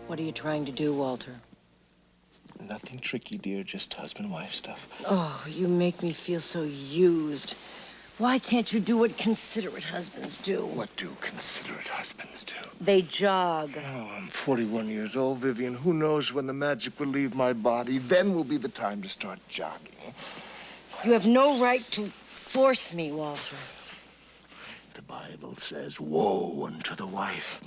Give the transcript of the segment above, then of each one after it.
What are you trying to do, Walter? Nothing tricky, dear. Just husband-wife stuff. Oh, you make me feel so used. Why can't you do what considerate husbands do? What do considerate husbands do? They jog. Oh, I'm 41 years old, Vivian. Who knows when the magic will leave my body? Then will be the time to start jogging. You have no right to force me, Walter. The Bible says, woe unto the wife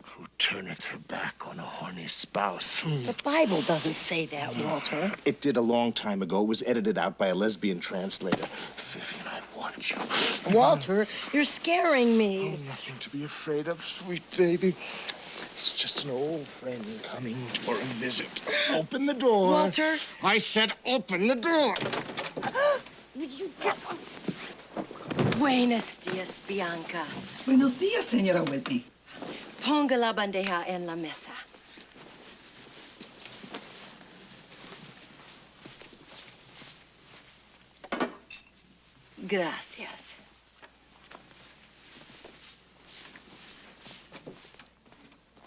who turneth her back on a horny spouse. The Bible doesn't say that, Walter. It did a long time ago. It was edited out by a lesbian translator. Vivian, I want you. Walter, you're scaring me. Oh, nothing to be afraid of, sweet baby. It's just an old friend coming for a visit. Open the door. Walter? I said open the door. Buenos dias, Bianca. Buenos días, señora Whitney. Ponga la bandeja en la mesa. Gracias.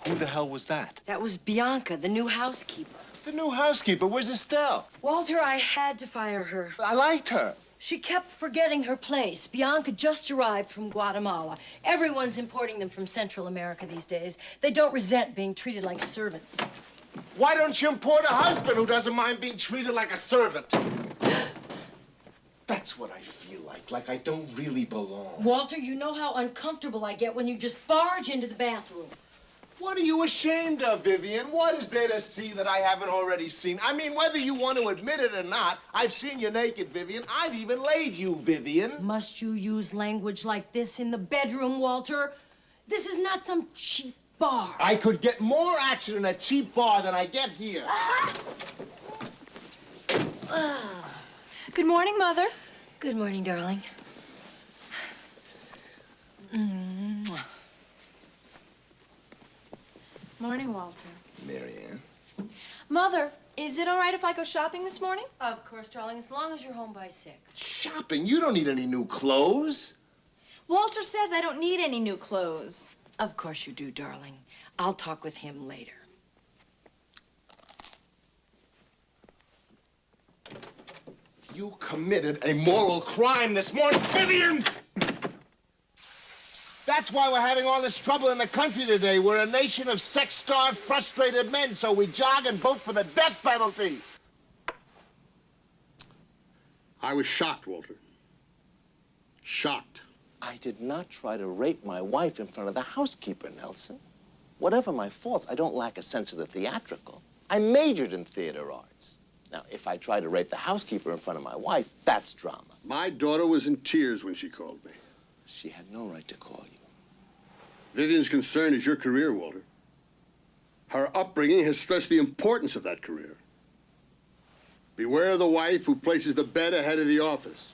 Who the hell was that? That was Bianca, the new housekeeper. The new housekeeper. Where's Estelle? Walter, I had to fire her. I liked her. She kept forgetting her place. Bianca just arrived from Guatemala. Everyone's importing them from Central America these days. They don't resent being treated like servants. Why don't you import a husband who doesn't mind being treated like a servant? That's what I feel like I don't really belong. Walter, you know how uncomfortable I get when you just barge into the bathroom. What are you ashamed of, Vivian? What is there to see that I haven't already seen? I mean, whether you want to admit it or not, I've seen you naked, Vivian. I've even laid you, Vivian. Must you use language like this in the bedroom, Walter? This is not some cheap bar. I could get more action in a cheap bar than I get here. Good morning, Mother. Good morning, darling. Morning, Walter. Marianne. Mother, is it all right if I go shopping this morning? Of course, darling, as long as you're home by 6. Shopping? You don't need any new clothes. Walter says I don't need any new clothes. Of course you do, darling. I'll talk with him later. You committed a moral crime this morning, Vivian! That's why we're having all this trouble in the country today. We're a nation of sex-starved, frustrated men, so we jog and vote for the death penalty. I was shocked, Walter. Shocked. I did not try to rape my wife in front of the housekeeper, Nelson. Whatever my faults, I don't lack a sense of the theatrical. I majored in theater arts. Now, if I try to rape the housekeeper in front of my wife, that's drama. My daughter was in tears when she called me. She had no right to call you. Vivian's concern is your career, Walter. Her upbringing has stressed the importance of that career. Beware the wife who places the bed ahead of the office.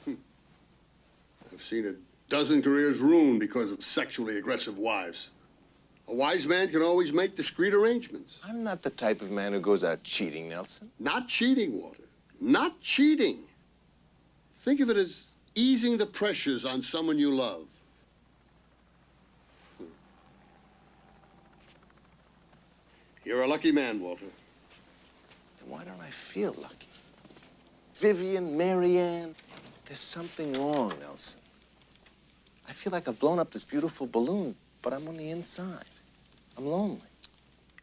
I've seen a dozen careers ruined because of sexually aggressive wives. A wise man can always make discreet arrangements. I'm not the type of man who goes out cheating, Nelson. Not cheating, Walter. Not cheating. Think of it as easing the pressures on someone you love. You're a lucky man, Walter. Then why don't I feel lucky? Vivian, Marianne, there's something wrong, Nelson. I feel like I've blown up this beautiful balloon, but I'm on the inside. I'm lonely.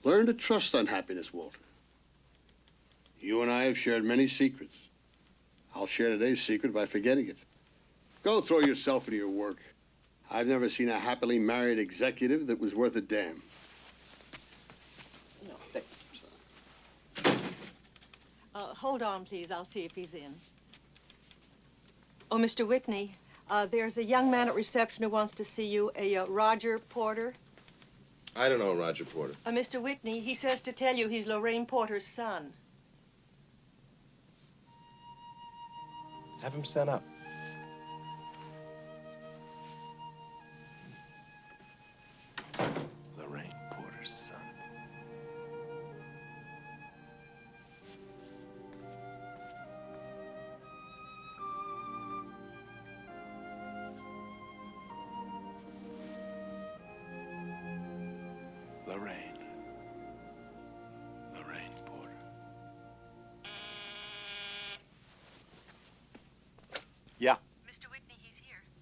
Learn to trust unhappiness, Walter. You and I have shared many secrets. I'll share today's secret by forgetting it. Go throw yourself into your work. I've never seen a happily married executive that was worth a damn. No, thank Hold on, please. I'll see if he's in. Oh, Mr. Whitney, there's a young man at reception who wants to see you, a Roger Porter. I don't know Roger Porter. Mr. Whitney, he says to tell you he's Lorraine Porter's son. Have him sent up. Lorraine Porter's son. Lorraine.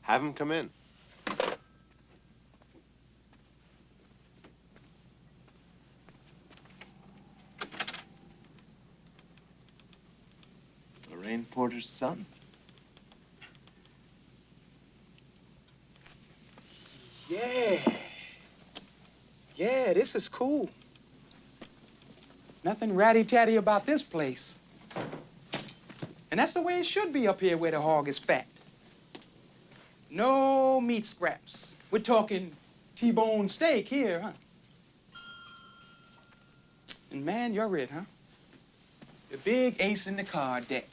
Have him come in. Lorraine Porter's son. Yeah. Yeah, this is cool. Nothing ratty-tatty about this place. And that's the way it should be up here where the hog is fat. No meat scraps. We're talking T-bone steak here, huh? And man, you're it, huh? The big ace in the card deck.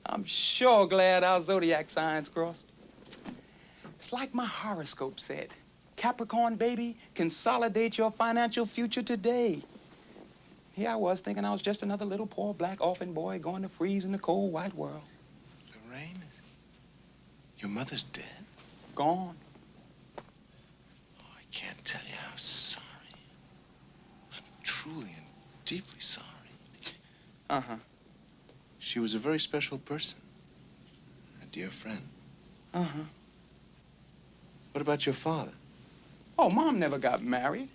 I'm sure glad our zodiac signs crossed. It's like my horoscope said. Capricorn, baby, consolidate your financial future today. Here I was thinking I was just another little poor black orphan boy going to freeze in the cold white world. Lorraine, your mother's dead? Gone. Oh, I can't tell you how sorry. I'm truly and deeply sorry. Uh-huh. She was a very special person. A dear friend. Uh-huh. What about your father? Oh, Mom never got married.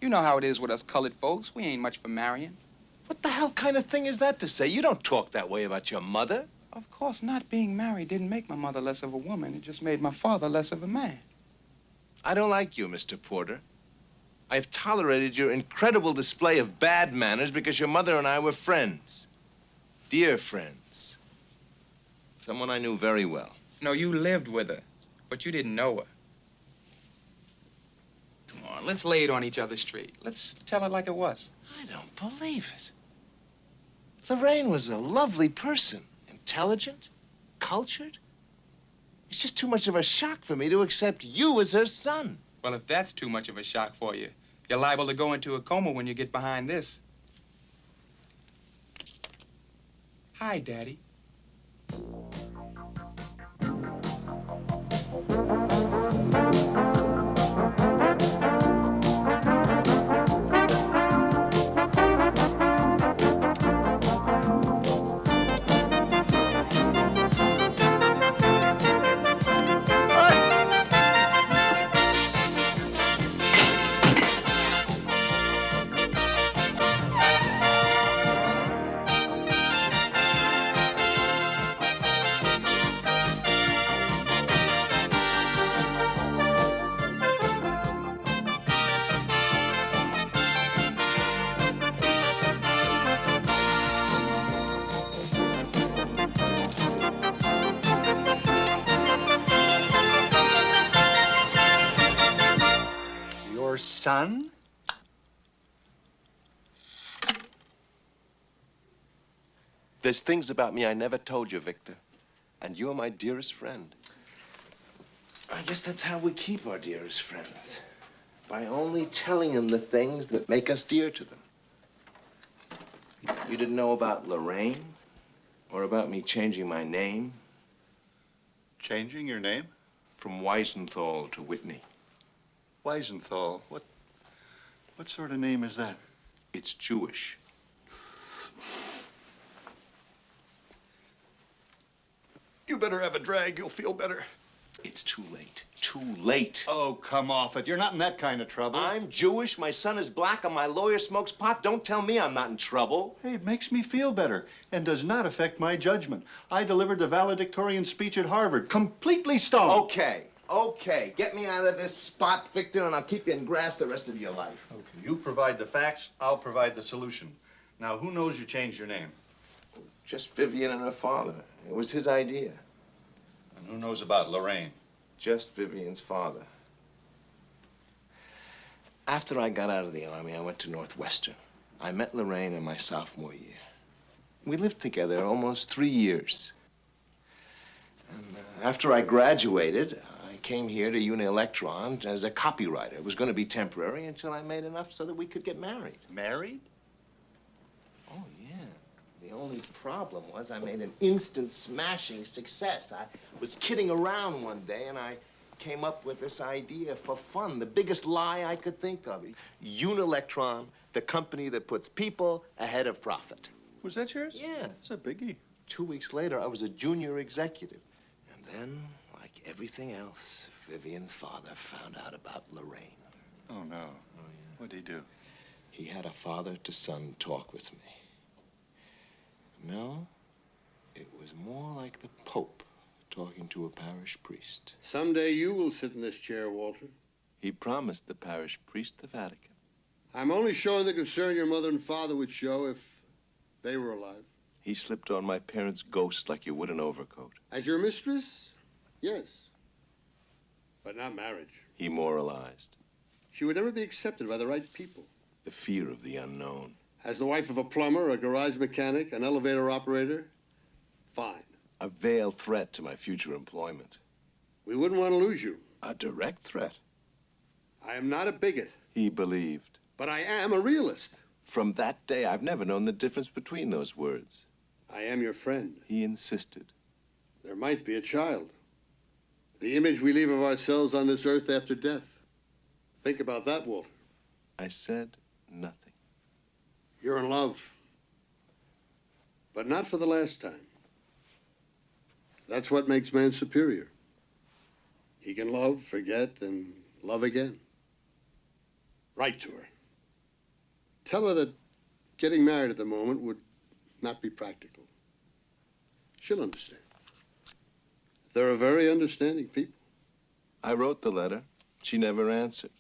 You know how it is with us colored folks. We ain't much for marrying. What the hell kind of thing is that to say? You don't talk that way about your mother. Of course, not being married didn't make my mother less of a woman. It just made my father less of a man. I don't like you, Mr. Porter. I've tolerated your incredible display of bad manners because your mother and I were friends. Dear friends. Someone I knew very well. No, you lived with her, but you didn't know her. Come on, let's lay it on each other straight. Let's tell it like it was. I don't believe it. Lorraine was a lovely person. Intelligent, cultured. It's just too much of a shock for me to accept you as her son. Well, if that's too much of a shock for you, you're liable to go into a coma when you get behind this. Hi, Daddy. Your son? There's things about me I never told you, Victor. And you're my dearest friend. I guess that's how we keep our dearest friends. By only telling them the things that make us dear to them. You didn't know about Lorraine? Or about me changing my name? Changing your name? From Weisenthal to Whitney. Weisenthal. What sort of name is that? It's Jewish. You better have a drag. You'll feel better. It's too late. Too late. Oh, come off it. You're not in that kind of trouble. I'm Jewish, my son is black, and my lawyer smokes pot. Don't tell me I'm not in trouble. Hey, it makes me feel better and does not affect my judgment. I delivered the valedictorian speech at Harvard, completely stoned. Okay. Get me out of this spot, Victor, and I'll keep you in grass the rest of your life. Okay, you provide the facts, I'll provide the solution. Now, who knows you changed your name? Just Vivian and her father. It was his idea. And who knows about Lorraine? Just Vivian's father. After I got out of the Army, I went to Northwestern. I met Lorraine in my sophomore year. We lived together almost 3 years. And after I graduated, I came here to Unielectron as a copywriter. It was going to be temporary until I made enough so that we could get married. Married? Oh, yeah. The only problem was I made an instant smashing success. I was kidding around one day, and I came up with this idea for fun, the biggest lie I could think of. Unielectron, the company that puts people ahead of profit. Was that yours? Yeah. It's a biggie. 2 weeks later, I was a junior executive. And then, like everything else, Vivian's father found out about Lorraine. Oh, no. What'd he do? He had a father-to-son talk with me. No, it was more like the Pope talking to a parish priest. Someday you will sit in this chair, Walter. He promised the parish priest the Vatican. I'm only showing the concern your mother and father would show if they were alive. He slipped on my parents' ghost like you would an overcoat. As your mistress? Yes. But not marriage. He moralized. She would never be accepted by the right people. The fear of the unknown. As the wife of a plumber, a garage mechanic, an elevator operator, fine. A veiled threat to my future employment. We wouldn't want to lose you. A direct threat. I am not a bigot. He believed. But I am a realist. From that day, I've never known the difference between those words. I am your friend. He insisted. There might be a child. The image we leave of ourselves on this earth after death. Think about that, Walter. I said nothing. You're in love. But not for the last time. That's what makes man superior. He can love, forget, and love again. Write to her. Tell her that getting married at the moment would not be practical. She'll understand. They're a very understanding people. I wrote the letter. She never answered.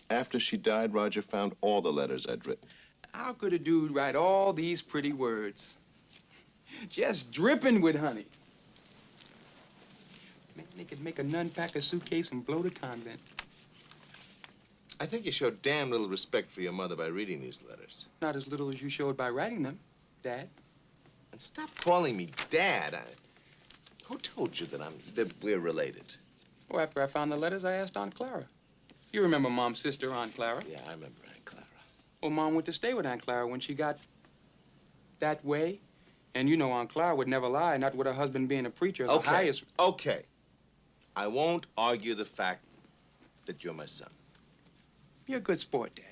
After she died, Roger found all the letters I'd written. How could a dude write all these pretty words? Just dripping with honey. Man, they could make a nun pack a suitcase and blow the convent. I think you showed damn little respect for your mother by reading these letters. Not as little as you showed by writing them, Dad. And stop calling me Dad. Who told you that we're related? Oh, after I found the letters, I asked Aunt Clara. You remember Mom's sister, Aunt Clara? Yeah, I remember Aunt Clara. Well, Mom went to stay with Aunt Clara when she got that way. And you know Aunt Clara would never lie, not with her husband being a preacher. The highest... Okay. I won't argue the fact that you're my son. You're a good sport, Dad.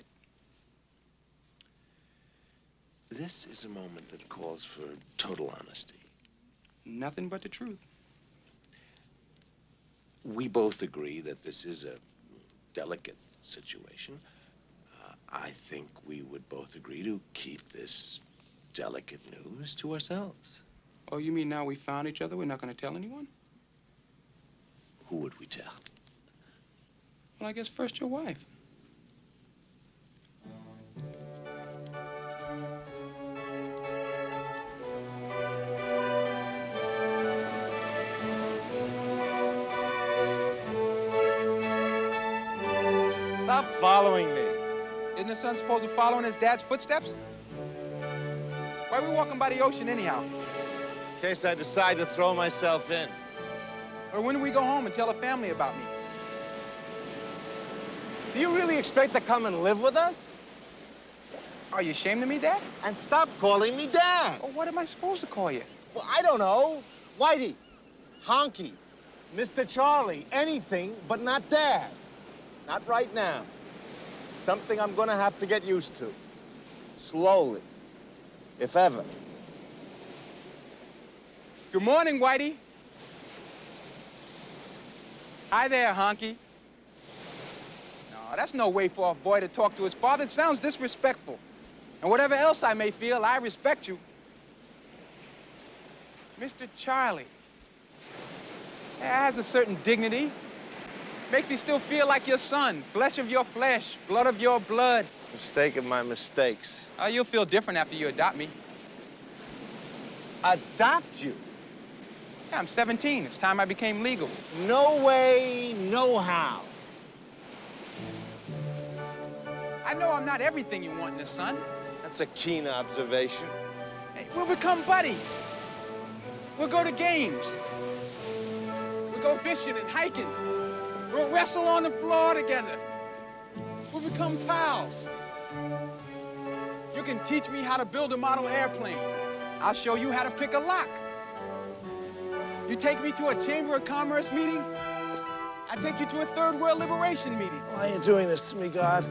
This is a moment that calls for total honesty. Nothing but the truth. We both agree that this is a delicate situation. I think we would both agree to keep this delicate news to ourselves. Oh, you mean now we found each other, we're not going to tell anyone? Who would we tell? Well, I guess first your wife. Stop following me. Isn't the son supposed to follow in his dad's footsteps? Why are we walking by the ocean anyhow? In case I decide to throw myself in. Or when do we go home and tell the family about me? Do you really expect to come and live with us? Are you ashamed of me, Dad? And stop calling me Dad. Or what am I supposed to call you? Well, I don't know. Whitey, Honky, Mr. Charlie, anything but not Dad. Not right now. Something I'm gonna have to get used to. Slowly, if ever. Good morning, Whitey. Hi there, Honky. No, that's no way for a boy to talk to his father. It sounds disrespectful. And whatever else I may feel, I respect you. Mr. Charlie. That has a certain dignity. Makes me still feel like your son. Flesh of your flesh, blood of your blood. Mistake of my mistakes. Oh, you'll feel different after you adopt me. Adopt you? Yeah, I'm 17. It's time I became legal. No way, no how. I know I'm not everything you want in a son. That's a keen observation. Hey, we'll become buddies. We'll go to games. We'll go fishing and hiking. We'll wrestle on the floor together. We'll become pals. You can teach me how to build a model airplane. I'll show you how to pick a lock. You take me to a Chamber of Commerce meeting, I take you to a Third World Liberation meeting. Why are you doing this to me, God?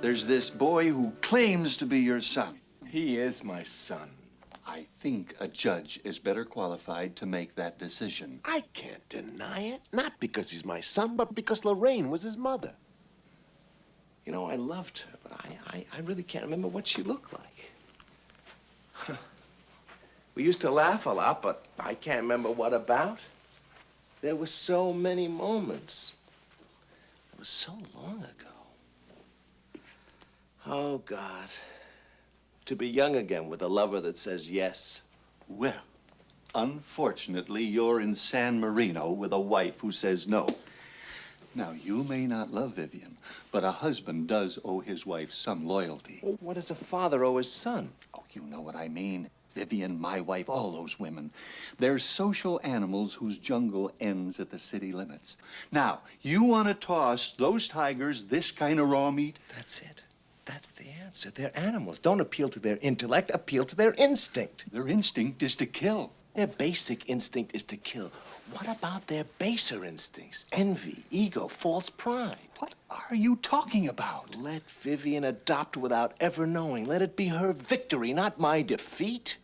There's this boy who claims to be your son. He is my son. I think a judge is better qualified to make that decision. I can't deny it. Not because he's my son, but because Lorraine was his mother. You know, I loved her, but I really can't remember what she looked like. We used to laugh a lot, but I can't remember what about. There were so many moments. It was so long ago. Oh, God. To be young again with a lover that says yes. Well, unfortunately, you're in San Marino with a wife who says no. Now, you may not love Vivian, but a husband does owe his wife some loyalty. Well, what does a father owe his son? Oh, you know what I mean. Vivian, my wife, all those women. They're social animals whose jungle ends at the city limits. Now, you want to toss those tigers this kind of raw meat? That's it. That's the answer. They're animals. Don't appeal to their intellect, appeal to their instinct. Their instinct is to kill. Their basic instinct is to kill. What about their baser instincts? Envy, ego, false pride. What are you talking about? Let Vivian adopt without ever knowing. Let it be her victory, not my defeat.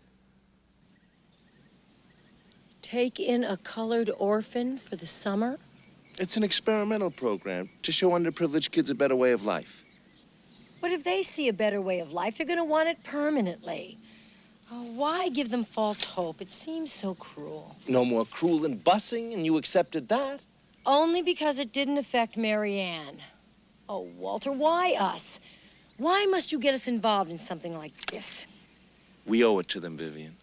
Take in a colored orphan for the summer? It's an experimental program to show underprivileged kids a better way of life. But if they see a better way of life, they're going to want it permanently. Oh, why give them false hope? It seems so cruel. No more cruel than busing, and you accepted that? Only because it didn't affect Mary Ann. Oh, Walter, why us? Why must you get us involved in something like this? We owe it to them, Vivian.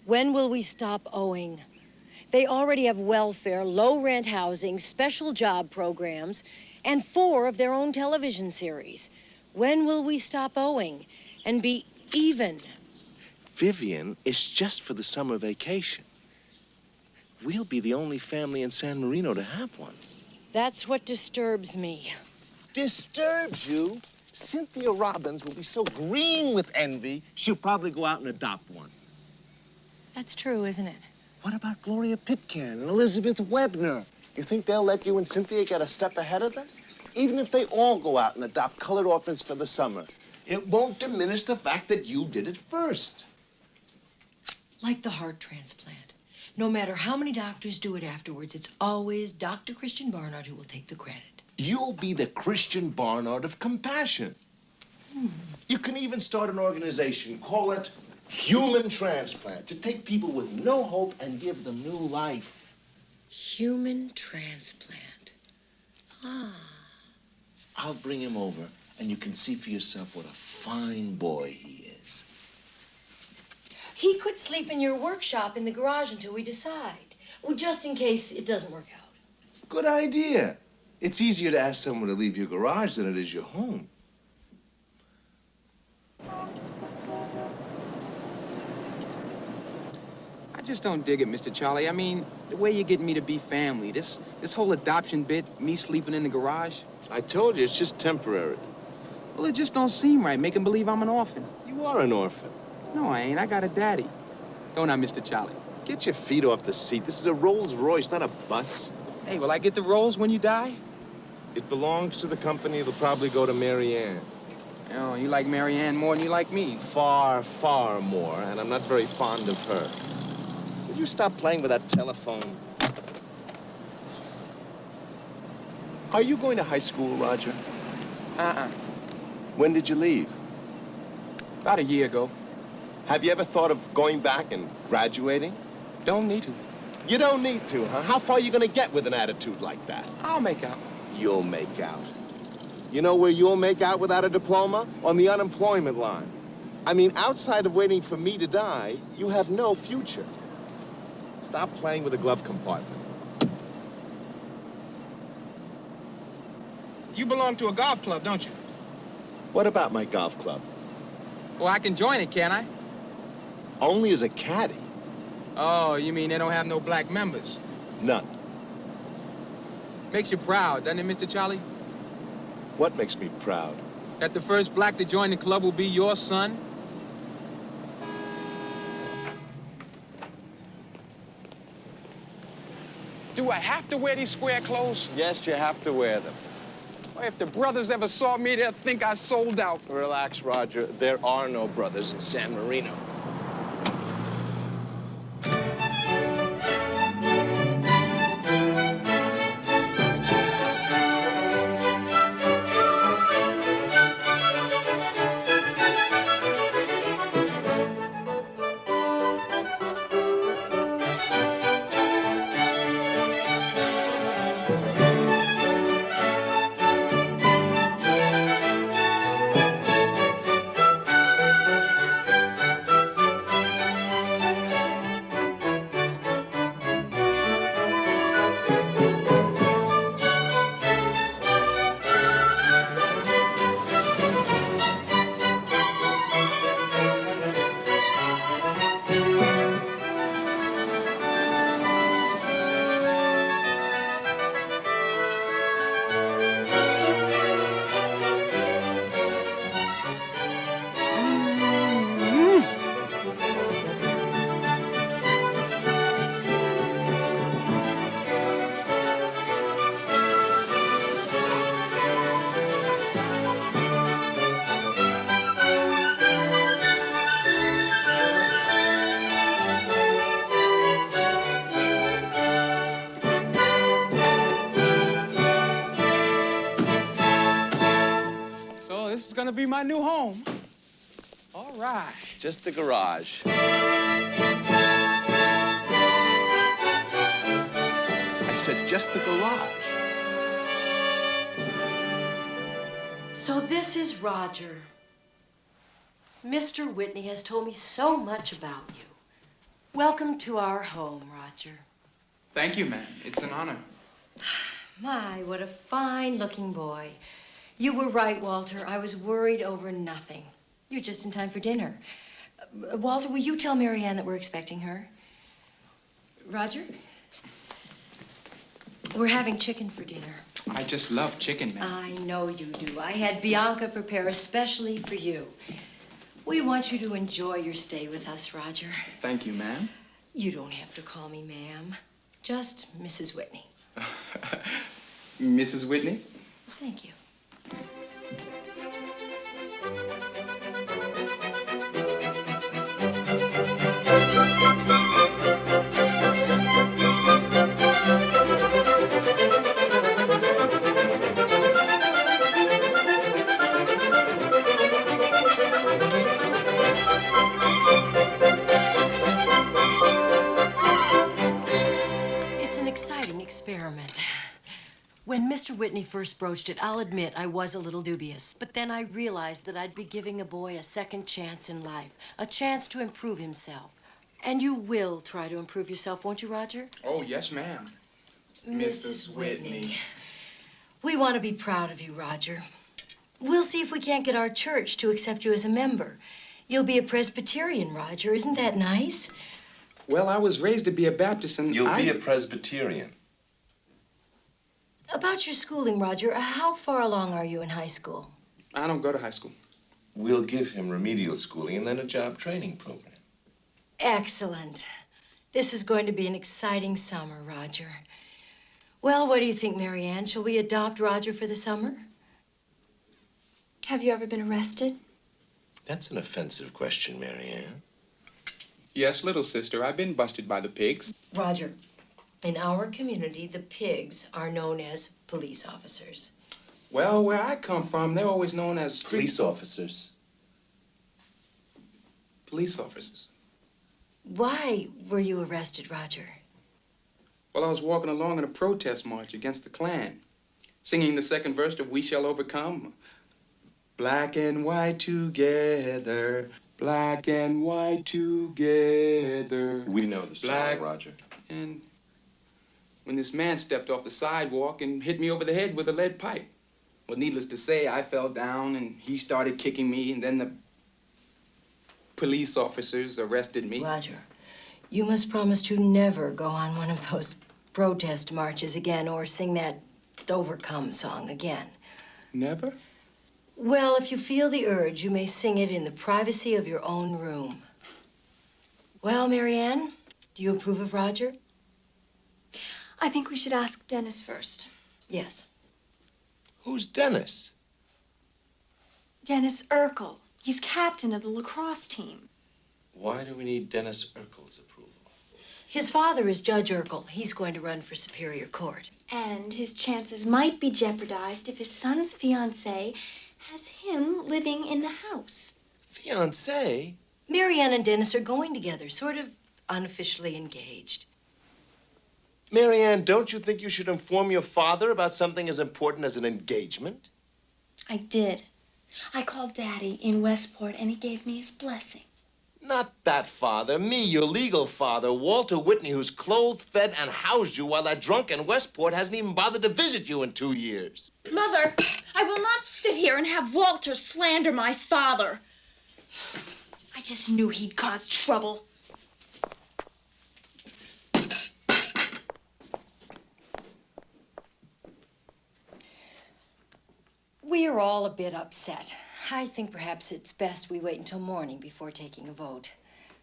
When will we stop owing? They already have welfare, low-rent housing, special job programs, and 4 of their own television series. When will we stop owing and be even? Vivian is just for the summer vacation. We'll be the only family in San Marino to have one. That's what disturbs me. Disturbs you? Cynthia Robbins will be so green with envy, she'll probably go out and adopt one. That's true, isn't it? What about Gloria Pitcairn and Elizabeth Webner? You think they'll let you and Cynthia get a step ahead of them? Even if they all go out and adopt colored orphans for the summer, it won't diminish the fact that you did it first. Like the heart transplant. No matter how many doctors do it afterwards, it's always Dr. Christian Barnard who will take the credit. You'll be the Christian Barnard of compassion. You can even start an organization, call it Human Transplant, to take people with no hope and give them new life. Human transplant. Ah. I'll bring him over, and you can see for yourself what a fine boy he is. He could sleep in your workshop in the garage until we decide. Well, just in case it doesn't work out. Good idea. It's easier to ask someone to leave your garage than it is your home. I just don't dig it, Mr. Charlie. I mean, the way you're getting me to be family, this whole adoption bit, me sleeping in the garage. I told you, it's just temporary. Well, it just don't seem right, making believe I'm an orphan. You are an orphan. No, I ain't. I got a daddy. Don't I, Mr. Charlie? Get your feet off the seat. This is a Rolls Royce, not a bus. Hey, will I get the rolls when you die? It belongs to the company. It'll probably go to Mary Ann. Oh, you like Mary Ann more than you like me. Far, far more, and I'm not very fond of her. Would you stop playing with that telephone? Are you going to high school, Roger? When did you leave? About a year ago. Have you ever thought of going back and graduating? Don't need to. You don't need to, huh? How far are you gonna get with an attitude like that? I'll make out. You'll make out. You know where you'll make out without a diploma? On the unemployment line. I mean, outside of waiting for me to die, you have no future. Stop playing with the glove compartment. You belong to a golf club, don't you? What about my golf club? Well, I can join it, can't I? Only as a caddy. Oh, you mean they don't have no black members? None. Makes you proud, doesn't it, Mr. Charlie? What makes me proud? That the first black to join the club will be your son? Do I have to wear these square clothes? Yes, you have to wear them. Or if the brothers ever saw me, they'll think I sold out. Relax, Roger. There are no brothers in San Marino. So this is gonna be my new home. All right. Just the garage. I said just the garage. So this is Roger. Mr. Whitney has told me so much about you. Welcome to our home, Roger. Thank you, ma'am. It's an honor. My, what a fine-looking boy. You were right, Walter. I was worried over nothing. You're just in time for dinner. Walter, will you tell Mary Ann that we're expecting her? Roger? We're having chicken for dinner. I just love chicken, ma'am. I know you do. I had Bianca prepare especially for you. We want you to enjoy your stay with us, Roger. Thank you, ma'am. You don't have to call me ma'am. Just Mrs. Whitney. Mrs. Whitney? Thank you. It's an exciting experiment. When Mr. Whitney first broached it, I'll admit I was a little dubious. But then I realized that I'd be giving a boy a second chance in life, a chance to improve himself. And you will try to improve yourself, won't you, Roger? Oh, yes, ma'am. Mrs. Whitney. We want to be proud of you, Roger. We'll see if we can't get our church to accept you as a member. You'll be a Presbyterian, Roger. Isn't that nice? Well, I was raised to be a Baptist, and You'll be a Presbyterian. About your schooling, Roger, how far along are you in high school? I don't go to high school. We'll give him remedial schooling and then a job training program. Excellent. This is going to be an exciting summer, Roger. Well, what do you think, Mary Ann? Shall we adopt Roger for the summer? Have you ever been arrested? That's an offensive question, Mary Ann. Yes, little sister, I've been busted by the pigs. Roger, in our community, the pigs are known as police officers. Well, where I come from, they're always known as Police officers. Police officers. Why were you arrested, Roger? Well, I was walking along in a protest march against the Klan, singing the second verse of We Shall Overcome. Black and white together, black and white together. We know the Black- song, Roger. And when this man stepped off the sidewalk and hit me over the head with a lead pipe. Well, needless to say, I fell down and he started kicking me, and then the police officers arrested me. Roger, you must promise to never go on one of those protest marches again or sing that Overcome song again. Never? Well, if you feel the urge, you may sing it in the privacy of your own room. Well, Mary Ann, do you approve of Roger? I think we should ask Dennis first. Yes. Who's Dennis? Dennis Urkel. He's captain of the lacrosse team. Why do we need Dennis Urkel's approval? His father is Judge Urkel. He's going to run for Superior Court. And his chances might be jeopardized if his son's fiancée has him living in the house. Fiancé? Mary Ann and Dennis are going together, sort of unofficially engaged. Marianne, don't you think you should inform your father about something as important as an engagement? I did. I called Daddy in Westport, and he gave me his blessing. Not that father. Me, your legal father, Walter Whitney, who's clothed, fed, and housed you while that drunk in Westport hasn't even bothered to visit you in 2 years. Mother, I will not sit here and have Walter slander my father. I just knew he'd cause trouble. We are all a bit upset. I think perhaps it's best we wait until morning before taking a vote.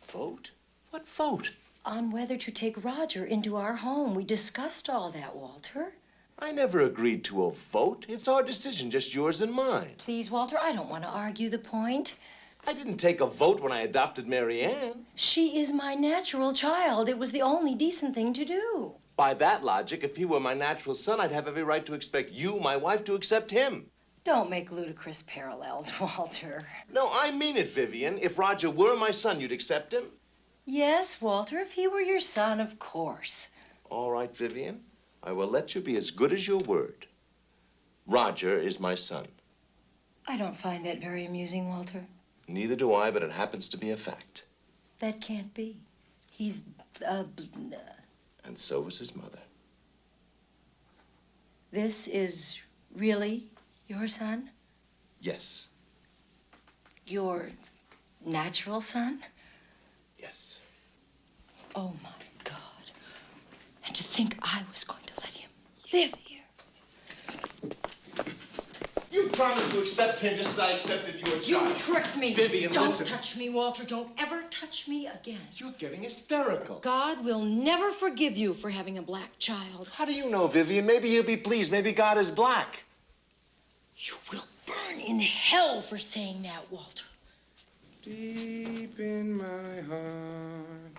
Vote? What vote? On whether to take Roger into our home. We discussed all that, Walter. I never agreed to a vote. It's our decision, just yours and mine. Please, Walter, I don't want to argue the point. I didn't take a vote when I adopted Marianne. She is my natural child. It was the only decent thing to do. By that logic, if he were my natural son, I'd have every right to expect you, my wife, to accept him. Don't make ludicrous parallels, Walter. No, I mean it, Vivian. If Roger were my son, you'd accept him? Yes, Walter, if he were your son, of course. All right, Vivian. I will let you be as good as your word. Roger is my son. I don't find that very amusing, Walter. Neither do I, but it happens to be a fact. That can't be. He's, And so was his mother. This is really your son? Yes. Your natural son? Yes. Oh, my God. And to think I was going to let him live here. You promised to accept him just as I accepted your child. You tricked me. Vivian, Don't listen. touch me, Walter. Don't ever touch me again. You're getting hysterical. God will never forgive you for having a black child. How do you know, Vivian? Maybe he'll be pleased. Maybe God is black. You will burn in hell for saying that, Walter. Deep in my heart,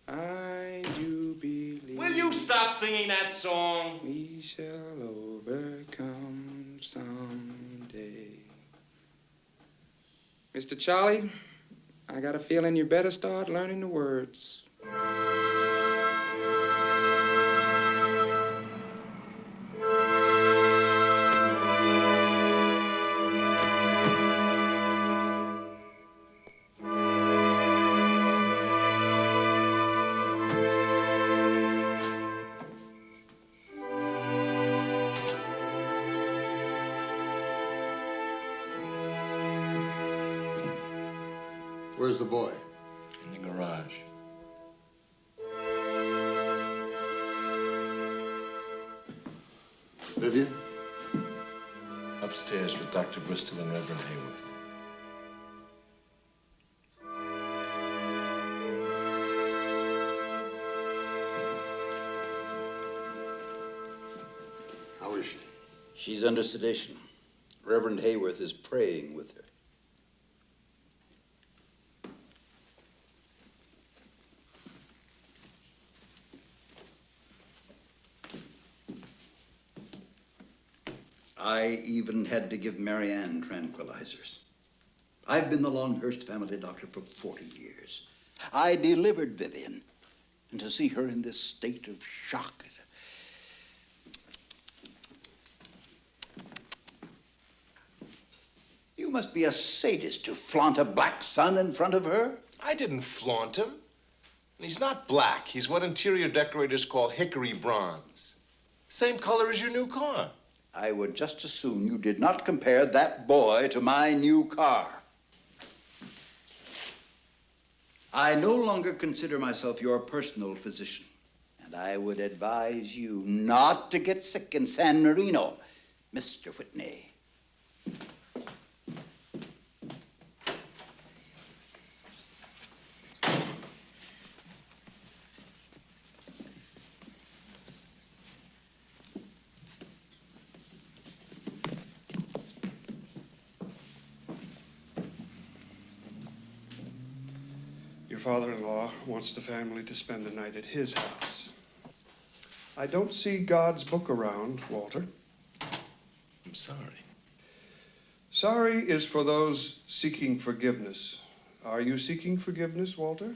I do believe. Will you stop singing that song? We shall overcome someday. Mr. Charlie, I got a feeling you better start learning the words. Where's the boy? In the garage. Vivian? Upstairs with Dr. Bristol and Reverend Hayworth. How is she? She's under sedation. Reverend Hayworth is praying with her. I even had to give Marianne tranquilizers. I've been the Longhurst family doctor for 40 years. I delivered Vivian. And to see her in this state of shock is You must be a sadist to flaunt a black son in front of her. I didn't flaunt him. And he's not black. He's what interior decorators call hickory bronze. Same color as your new car. I would just as soon you did not compare that boy to my new car. I no longer consider myself your personal physician, and I would advise you not to get sick in San Marino, Mr. Whitney. Your father-in-law wants the family to spend the night at his house. I don't see God's book around, Walter. I'm sorry. Sorry is for those seeking forgiveness. Are you seeking forgiveness, Walter?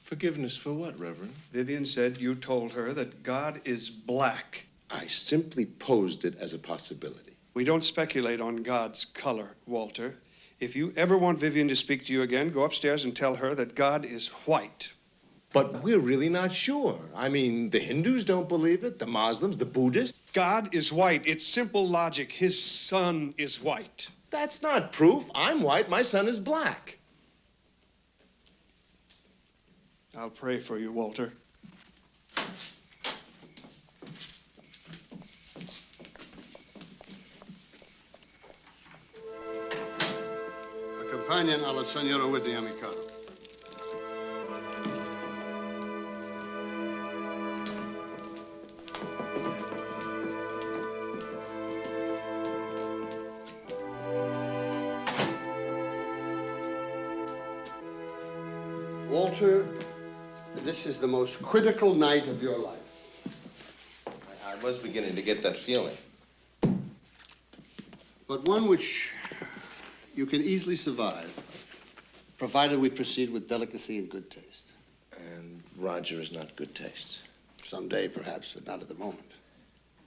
Forgiveness for what, Reverend? Vivian said you told her that God is black. I simply posed it as a possibility. We don't speculate on God's color, Walter. If you ever want Vivian to speak to you again, go upstairs and tell her that God is white. But we're really not sure. I mean, the Hindus don't believe it, the Muslims, the Buddhists. God is white. It's simple logic. His son is white. That's not proof. I'm white, my son is black. I'll pray for you, Walter. A companion a la Senora Whitney Amicado. Walter, this is the most critical night of your life. I was beginning to get that feeling. But one which you can easily survive, provided we proceed with delicacy and good taste. And Roger is not good taste. Someday, perhaps, but not at the moment.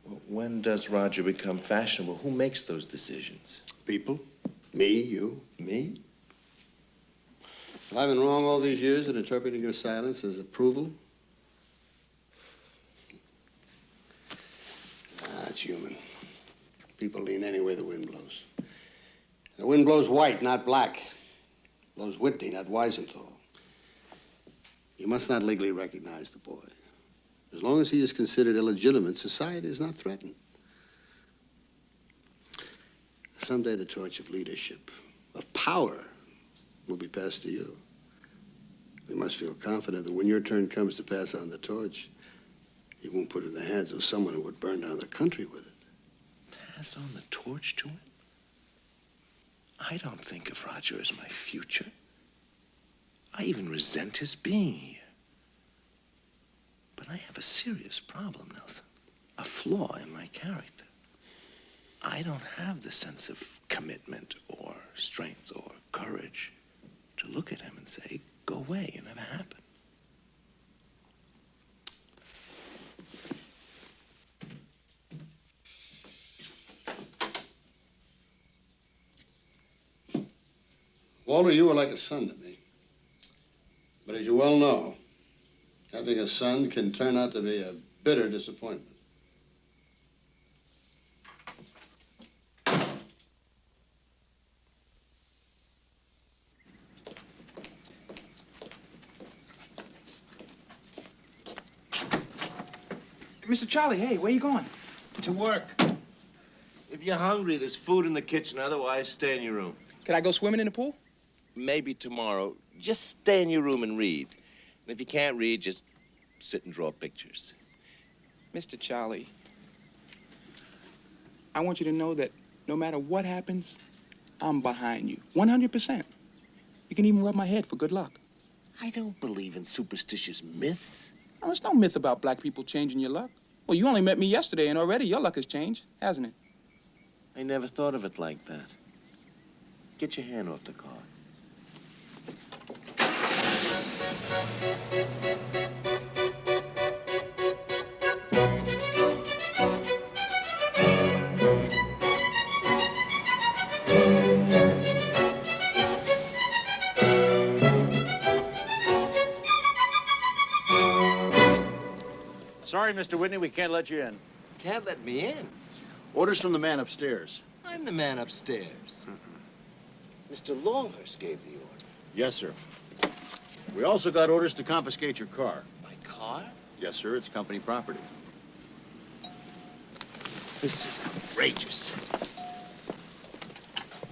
Well, when does Roger become fashionable? Who makes those decisions? People. Me, you. Me? Have I been wrong all these years in interpreting your silence as approval? It's human. People lean any way the wind blows. The wind blows white, not black. Blows Whitney, not Weisenthal. You must not legally recognize the boy. As long as he is considered illegitimate, society is not threatened. Someday the torch of leadership, of power, will be passed to you. You must feel confident that when your turn comes to pass on the torch, you won't put it in the hands of someone who would burn down the country with it. Pass on the torch to him? I don't think of Roger as my future. I even resent his being here. But I have a serious problem, Nelson. A flaw in my character. I don't have the sense of commitment or strength or courage to look at him and say, go away, it never happened. Walter, you were like a son to me. But as you well know, having a son can turn out to be a bitter disappointment. Mr. Charlie, hey, where you going? To work. If you're hungry, there's food in the kitchen. Otherwise, stay in your room. Could I go swimming in the pool? Maybe tomorrow. Just stay in your room and read. And if you can't read, just sit and draw pictures. Mr. Charlie, I want you to know that no matter what happens, I'm behind you. 100%. You can even rub my head for good luck. I don't believe in superstitious myths. Oh, there's no myth about black people changing your luck. Well, you only met me yesterday, and already your luck has changed, hasn't it? I never thought of it like that. Get your hand off the car. Sorry, Mr. Whitney, we can't let you in. Can't let me in. Orders from the man upstairs. I'm the man upstairs. Mr. Longhurst gave the order. Yes, sir. We also got orders to confiscate your car. My car? Yes, sir. It's company property. This is outrageous.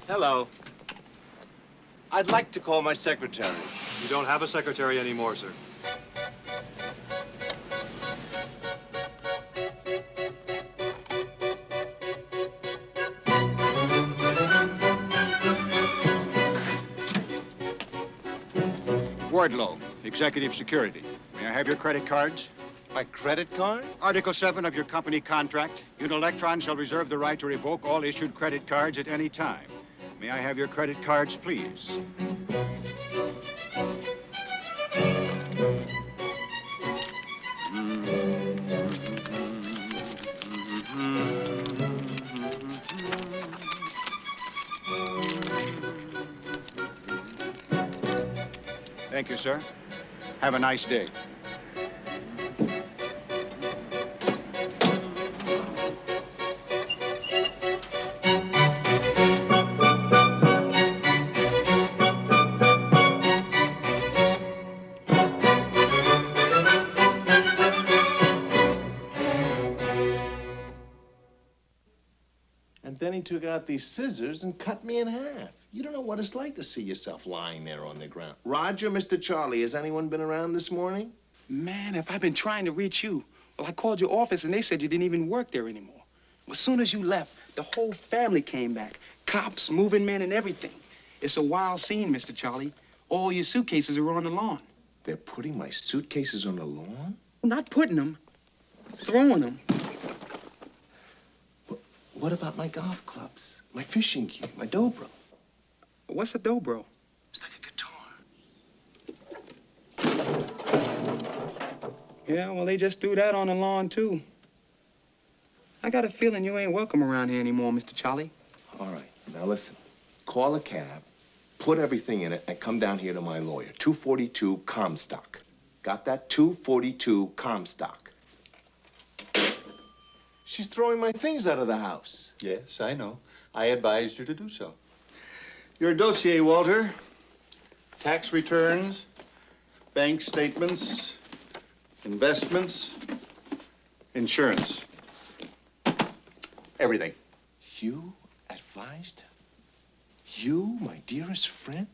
Hello. I'd like to call my secretary. You don't have a secretary anymore, sir. Wardlow, Executive Security. May I have your credit cards? My credit card? Article 7 of your company contract. Unilectron shall reserve the right to revoke all issued credit cards at any time. May I have your credit cards, please? Thank you, sir. Have a nice day. And then he took out these scissors and cut me in half. You don't know what it's like to see yourself lying there on the ground. Roger, Mr. Charlie, has anyone been around this morning? Man, if I've been trying to reach you. Well, I called your office and they said you didn't even work there anymore. As soon as you left, the whole family came back. Cops, moving men, and everything. It's a wild scene, Mr. Charlie. All your suitcases are on the lawn. They're putting my suitcases on the lawn? Not putting them, throwing them. What about my golf clubs? My fishing gear, my dobro? What's a dobro? It's like a guitar. Yeah, well, they just threw that on the lawn, too. I got a feeling you ain't welcome around here anymore, Mr. Charlie. All right, now listen. Call a cab, put everything in it, and come down here to my lawyer. 242 Comstock. Got that? 242 Comstock. She's throwing my things out of the house. Yes, I know. I advised you to do so. Your dossier, Walter. Tax returns, bank statements, investments, insurance. Everything. You advised? You, my dearest friend?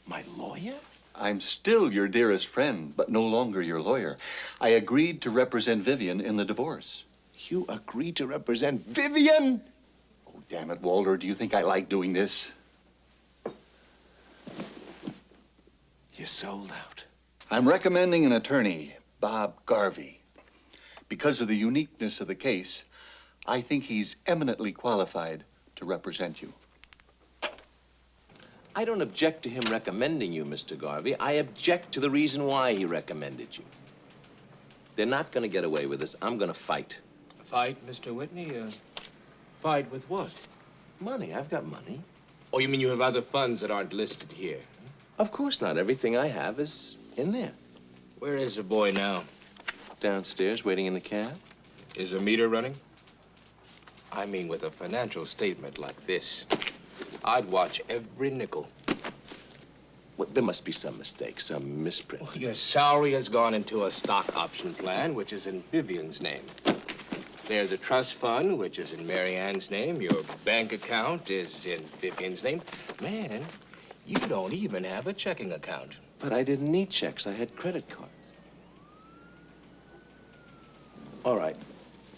My lawyer? I'm still your dearest friend, but no longer your lawyer. I agreed to represent Vivian in the divorce. You agreed to represent Vivian? Oh, damn it, Walter. Do you think I like doing this? You sold out. I'm recommending an attorney, Bob Garvey. Because of the uniqueness of the case, I think he's eminently qualified to represent you. I don't object to him recommending you, Mr. Garvey. I object to the reason why he recommended you. They're not going to get away with this. I'm going to fight. Fight, Mr. Whitney? Fight with what? Money. I've got money. Oh, you mean you have other funds that aren't listed here? Of course not. Everything I have is in there. Where is the boy now? Downstairs, waiting in the cab. Is the meter running? I mean, with a financial statement like this, I'd watch every nickel. Well, there must be some mistake, some misprint. Well, your salary has gone into a stock option plan, which is in Vivian's name. There's a trust fund, which is in Mary Ann's name. Your bank account is in Vivian's name. Man, you don't even have a checking account. But I didn't need checks. I had credit cards. All right.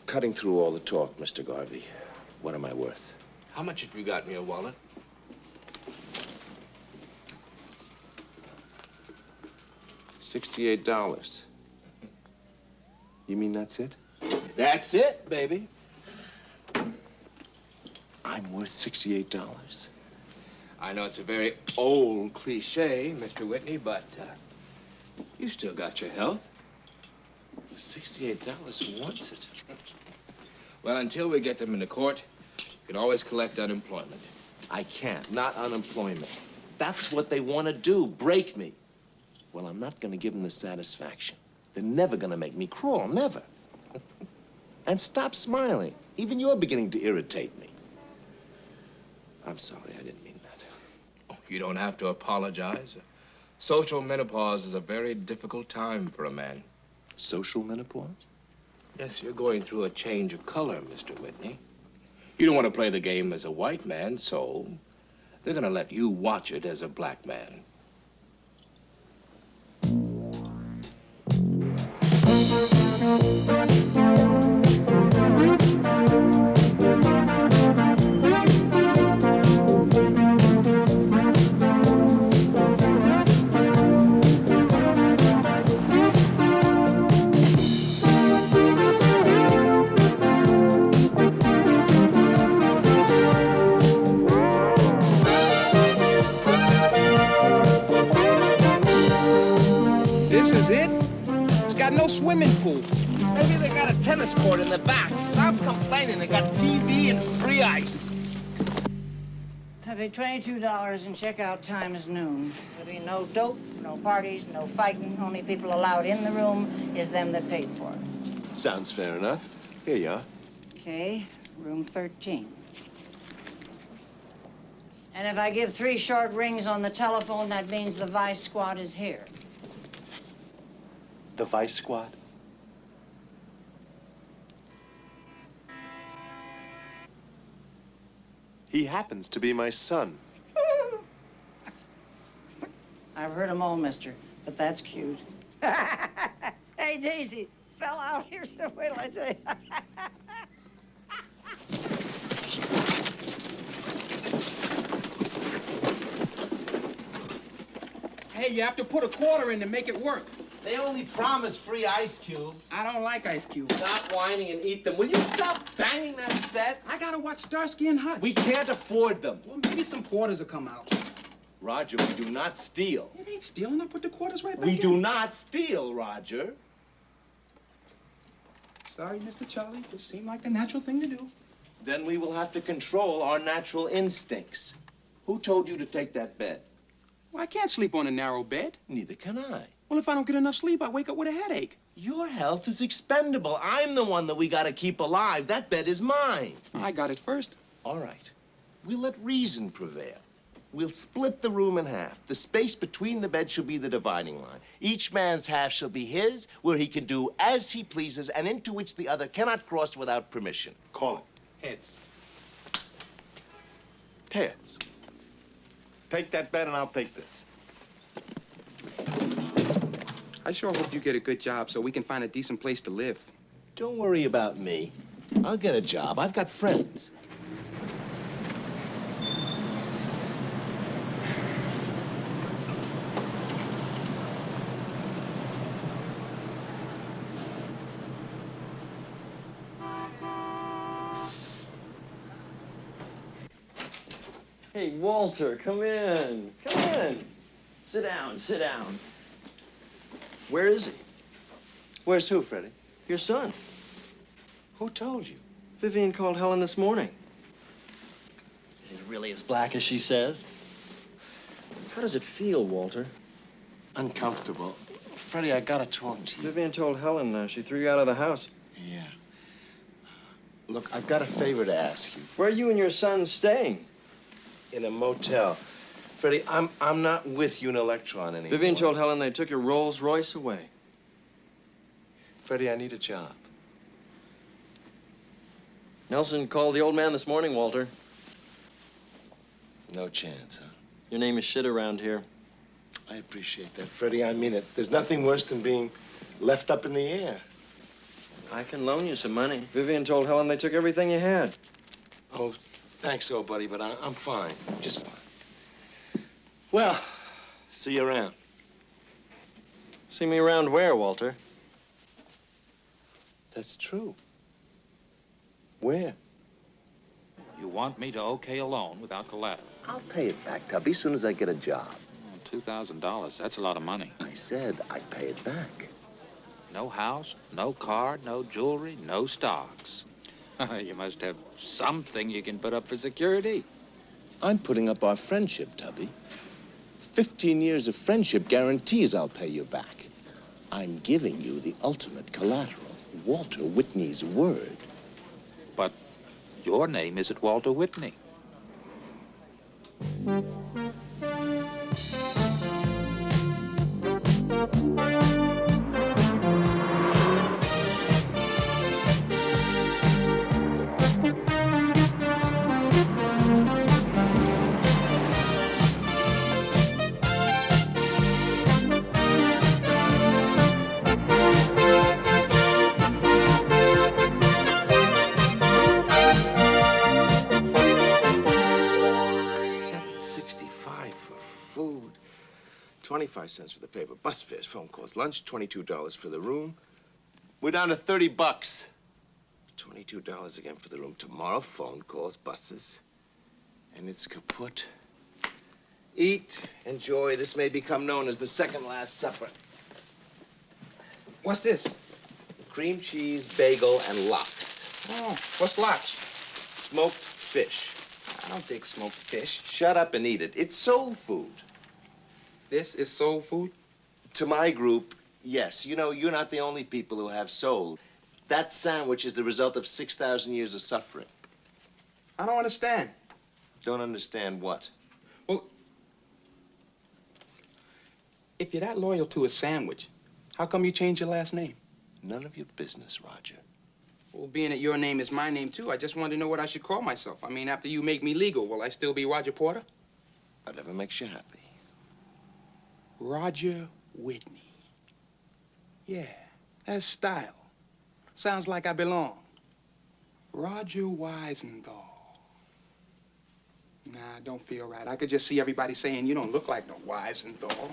Cutting through all the talk, Mr. Garvey. What am I worth? How much have you got in your wallet? $68. You mean that's it? That's it, baby. I'm worth $68. I know it's a very old cliche, Mr. Whitney, but you still got your health. $68, who wants it? Well, until we get them into court, you can always collect unemployment. I can't, not unemployment. That's what they want to do, break me. Well, I'm not going to give them the satisfaction. They're never going to make me crawl, never. And stop smiling. Even you're beginning to irritate me. I'm sorry, I didn't mean that. Oh, you don't have to apologize. Social menopause is a very difficult time for a man. Social menopause? Yes, you're going through a change of color, Mr. Whitney. You don't want to play the game as a white man, so they're going to let you watch it as a black man. This is it? It's got no swimming pool. Maybe they got a tennis court in the back. Stop complaining. They got TV and free ice. That'll be $22 and checkout time is noon. There'll be no dope, no parties, no fighting. Only people allowed in the room is them that paid for it. Sounds fair enough. Here you are. Okay, room 13. And if I give 3 short rings on the telephone, that means the Vice Squad is here. The Vice Squad? He happens to be my son. I've heard them all, mister, but that's cute. Hey, Daisy, fell out here, so wait till I tell you. Hey, you have to put a quarter in to make it work. They only promise free ice cubes. I don't like ice cubes. Stop whining and eat them. Will you stop banging that set? I gotta watch Starsky and Hutch. We can't afford them. Well, maybe some quarters will come out. Roger, we do not steal. It ain't stealing. I'll put the quarters right back We in. do not steal, Roger. Sorry, Mr. Charlie. Just seemed like the natural thing to do. Then we will have to control our natural instincts. Who told you to take that bed? Well, I can't sleep on a narrow bed. Neither can I. Well, if I don't get enough sleep, I wake up with a headache. Your health is expendable. I'm the one that we gotta keep alive. That bed is mine. I got it first. All right. We'll let reason prevail. We'll split the room in half. The space between the beds shall be the dividing line. Each man's half shall be his, where he can do as he pleases, and into which the other cannot cross without permission. Call it. Heads. Heads. Take that bed and I'll take this. I sure hope you get a good job so we can find a decent place to live. Don't worry about me. I'll get a job. I've got friends. Hey, Walter, come in. Come in. Sit down, sit down. Where is he? Where's who, Freddie? Your son. Who told you? Vivian called Helen this morning. Is he really as black as she says? How does it feel, Walter? Uncomfortable. Freddie, I gotta talk to you. Vivian told Helen she threw you out of the house. Yeah. Look, I've got a favor to ask you. Where are you and your son staying? In a motel. Freddie, I'm not with Unilectron anymore. Vivian told Helen they took your Rolls Royce away. Freddie, I need a job. Nelson called the old man this morning, Walter. No chance, huh? Your name is shit around here. I appreciate that, Freddie. I mean it. There's nothing worse than being left up in the air. I can loan you some money. Vivian told Helen they took everything you had. Oh, thanks, old buddy, but I'm fine. Just fine. Well, see you around. See me around where, Walter? That's true. Where? You want me to okay a loan without collateral? I'll pay it back, Tubby, as soon as I get a job. $2,000. That's a lot of money. I said I'd pay it back. No house, no car, no jewelry, no stocks. You must have something you can put up for security. I'm putting up our friendship, Tubby. 15 years of friendship guarantees I'll pay you back. I'm giving you the ultimate collateral. Walter Whitney's word. But your name isn't Walter Whitney. $7.65 for food, 25 cents for the paper, bus fares, phone calls, lunch, $22 for the room. We're down to 30 bucks. $22 again for the room tomorrow, phone calls, buses, and it's kaput. Eat, enjoy. This may become known as the second last supper. What's this? Cream cheese, bagel, and lox. Oh, what's lox? Smoked fish. I don't dig smoked fish. Shut up and eat it. It's soul food. This is soul food? To my group, yes. You know, you're not the only people who have soul. That sandwich is the result of 6,000 years of suffering. I don't understand. Don't understand what? Well, if you're that loyal to a sandwich, how come you changed your last name? None of your business, Roger. Well, being that your name is my name, too, I just wanted to know what I should call myself. I mean, after you make me legal, will I still be Roger Porter? Whatever makes you happy. Roger Whitney. Yeah, that's style. Sounds like I belong. Roger Weisenthal. Nah, don't feel right. I could just see everybody saying you don't look like no Weisenthal.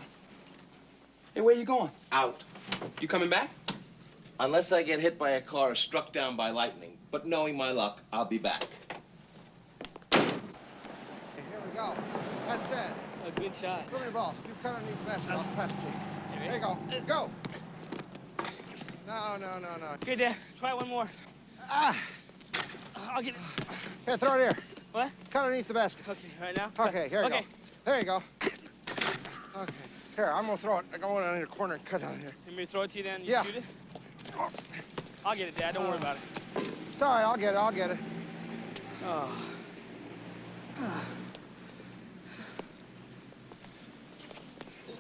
Hey, where you going? Out. You coming back? Unless I get hit by a car or struck down by lightning. But knowing my luck, I'll be back. Here we go. That's it. A good shot. Throw your ball. You cut underneath the basket. I'll press to you. There you go. Go. No. Okay, Dad. Try one more. I'll get it. Here, throw it here. What? Cut underneath the basket. Okay, right now? Okay, here you go. Okay. There you go. Okay. Here, I'm gonna throw it. I'm going down in the corner and cut down here. You want me to throw it to you then? You Yeah. shoot it? I'll get it, Dad. Don't worry about it. It's all right. I'll get it. Oh.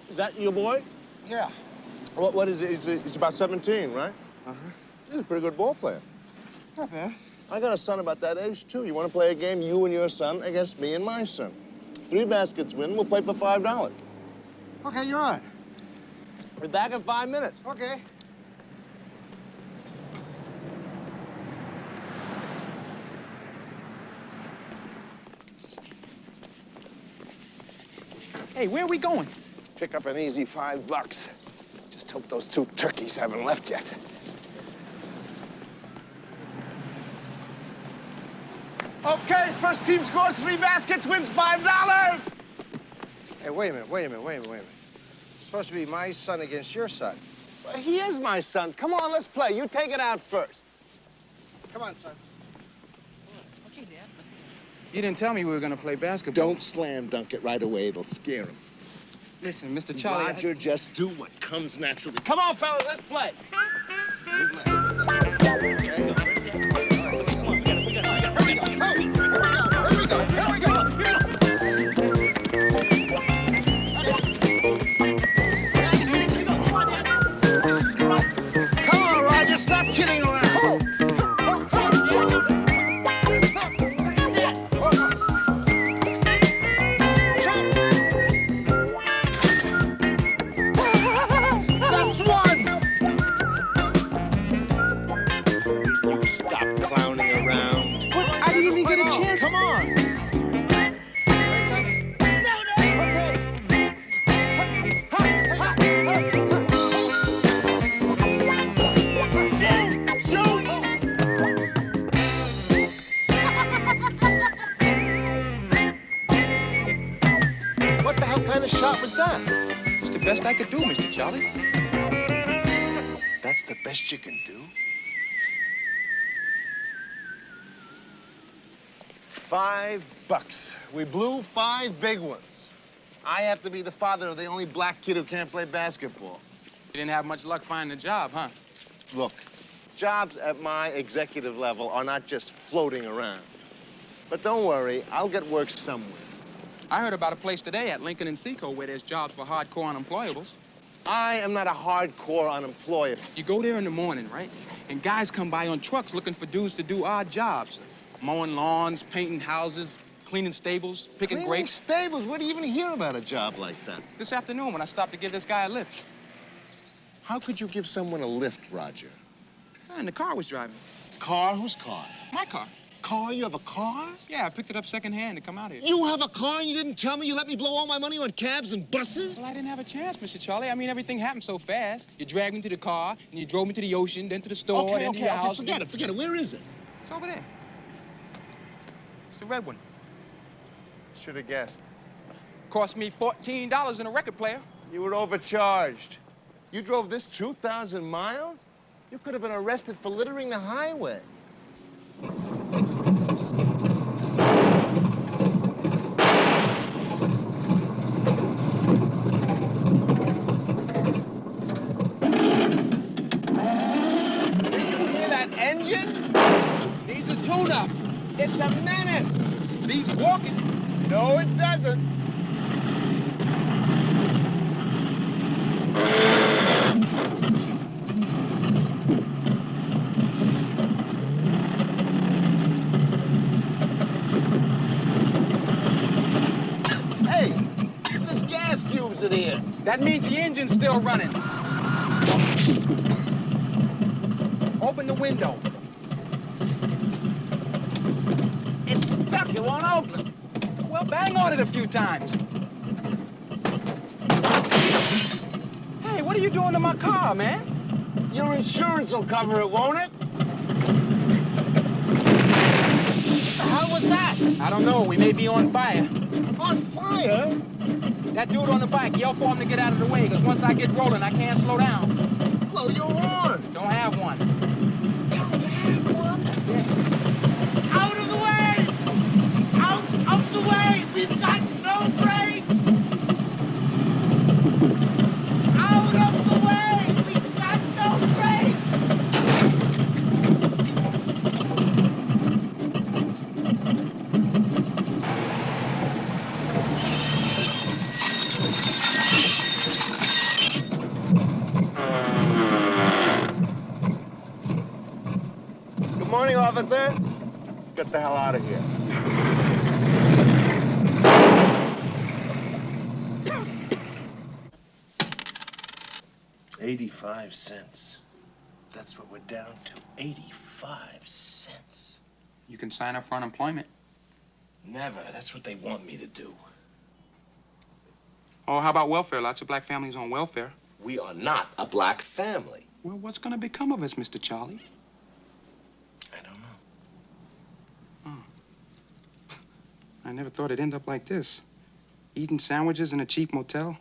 Is that your boy? Yeah. What is it? He's about 17, right? Uh-huh. He's a pretty good ball player. Not bad. I got a son about that age, too. You want to play a game, you and your son, against me and my son? 3 baskets win, we'll play for $5. Okay, you're on. We're back in 5 minutes. Okay. Hey, where are we going? Pick up an easy $5. Just hope those 2 turkeys haven't left yet. Okay, first team scores 3 baskets, wins $5. Hey, wait a minute. It's supposed to be my son against your son. Well, he is my son. Come on, let's play. You take it out first. Come on, son. Okay, Dad. You didn't tell me we were going to play basketball. Don't slam dunk it right away. It'll scare him. Listen, Mr. Charlie... Roger, just do what comes naturally. Come on, fellas, let's play. Come on, Roger, stop kidding around. That's 1. You stop clowning around. What? I didn't even get a chance. Come on. Ready, son? What the hell kind of shot was that? It's the best I could do, Mr. Charlie. That's the best you can do? $5. We blew 5 big ones. I have to be the father of the only black kid who can't play basketball. You didn't have much luck finding a job, huh? Look, jobs at my executive level are not just floating around. But don't worry, I'll get work somewhere. I heard about a place today at Lincoln and Seco where there's jobs for hardcore unemployables. I am not a hardcore unemployed. You go there in the morning, right? And guys come by on trucks looking for dudes to do odd jobs. Mowing lawns, painting houses, cleaning stables, picking grapes. Stables? Where do you even hear about a job like that? This afternoon when I stopped to give this guy a lift. How could you give someone a lift, Roger? And the car was driving. Car? Whose car? My car. Car? You have a car? Yeah, I picked it up secondhand to come out here. You have a car and you didn't tell me? You let me blow all my money on cabs and buses? Well, I didn't have a chance, Mr. Charlie. I mean, everything happened so fast. You dragged me to the car, and you drove me to the ocean, then to the store, then to your house. Forget it. Where is it? It's over there. It's the red one. Should have guessed. Cost me $14 in a record player. You were overcharged. You drove this 2,000 miles? You could have been arrested for littering the highway. It's a menace! Leaves walking. No, it doesn't. Hey, there's gas fumes in here. That means the engine's still running. Open the window. It's stuck. It won't open. Well, bang on it a few times. Hey, what are you doing to my car, man? Your insurance will cover it, won't it? What the hell was that? I don't know. We may be on fire. On fire? That dude on the bike, yell for him to get out of the way, because once I get rolling, I can't slow down. Blow your horn. Don't have one. Don't have one? Yeah. Out of the way! Out of the way! We've got no brakes! Out of the way! We've got no brakes! Good morning, officer. Get the hell out of here. 85 cents. That's what we're down to. 85 cents. You can sign up for unemployment. Never. That's what they want me to do. Oh, how about welfare? Lots of black families on welfare. We are not a black family. Well, what's going to become of us, Mr. Charlie? I don't know. I never thought it'd end up like this. Eating sandwiches in a cheap motel.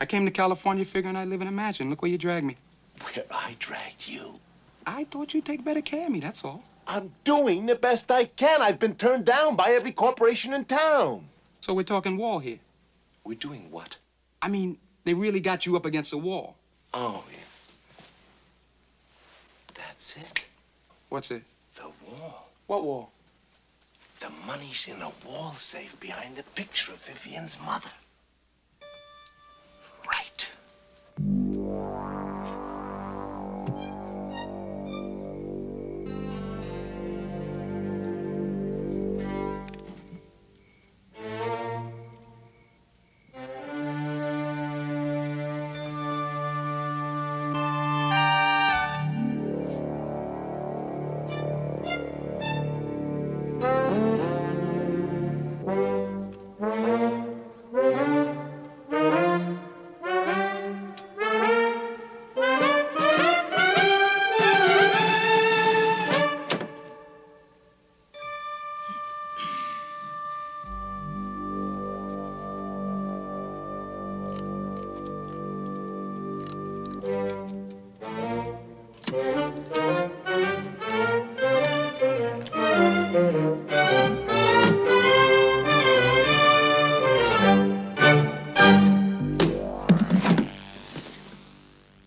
I came to California figuring I'd live in a mansion. Look where you dragged me. Where I dragged you. I thought you'd take better care of me, that's all. I'm doing the best I can. I've been turned down by every corporation in town. So we're talking wall here. We're doing what? I mean, they really got you up against the wall. Oh, yeah. That's it. What's it? The wall. What wall? The money's in a wall safe behind the picture of Vivian's mother. Right.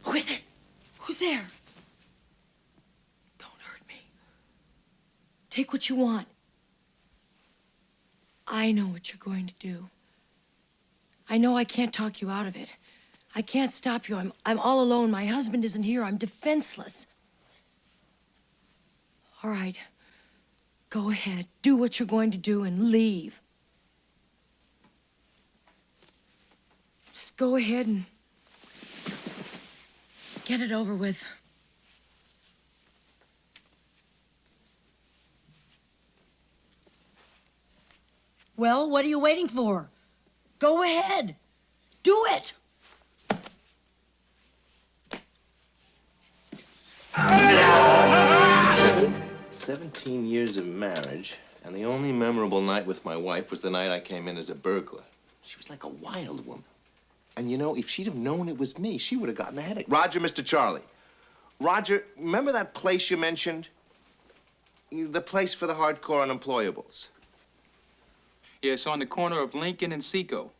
Who is it? Who's there? Don't hurt me. Take what you want. I know what you're going to do. I know I can't talk you out of it. I can't stop you. I'm all alone. My husband isn't here. I'm defenseless. All right. Go ahead. Do what you're going to do and leave. Just go ahead and get it over with. Well, what are you waiting for? Go ahead. Do it. 17 years of marriage, and the only memorable night with my wife was the night I came in as a burglar. She was like a wild woman. And you know, if she'd have known it was me, she would have gotten a headache. Roger, Mr. Charlie. Roger, remember that place you mentioned? The place for the hardcore unemployables. Yeah, it's on the corner of Lincoln and Seco.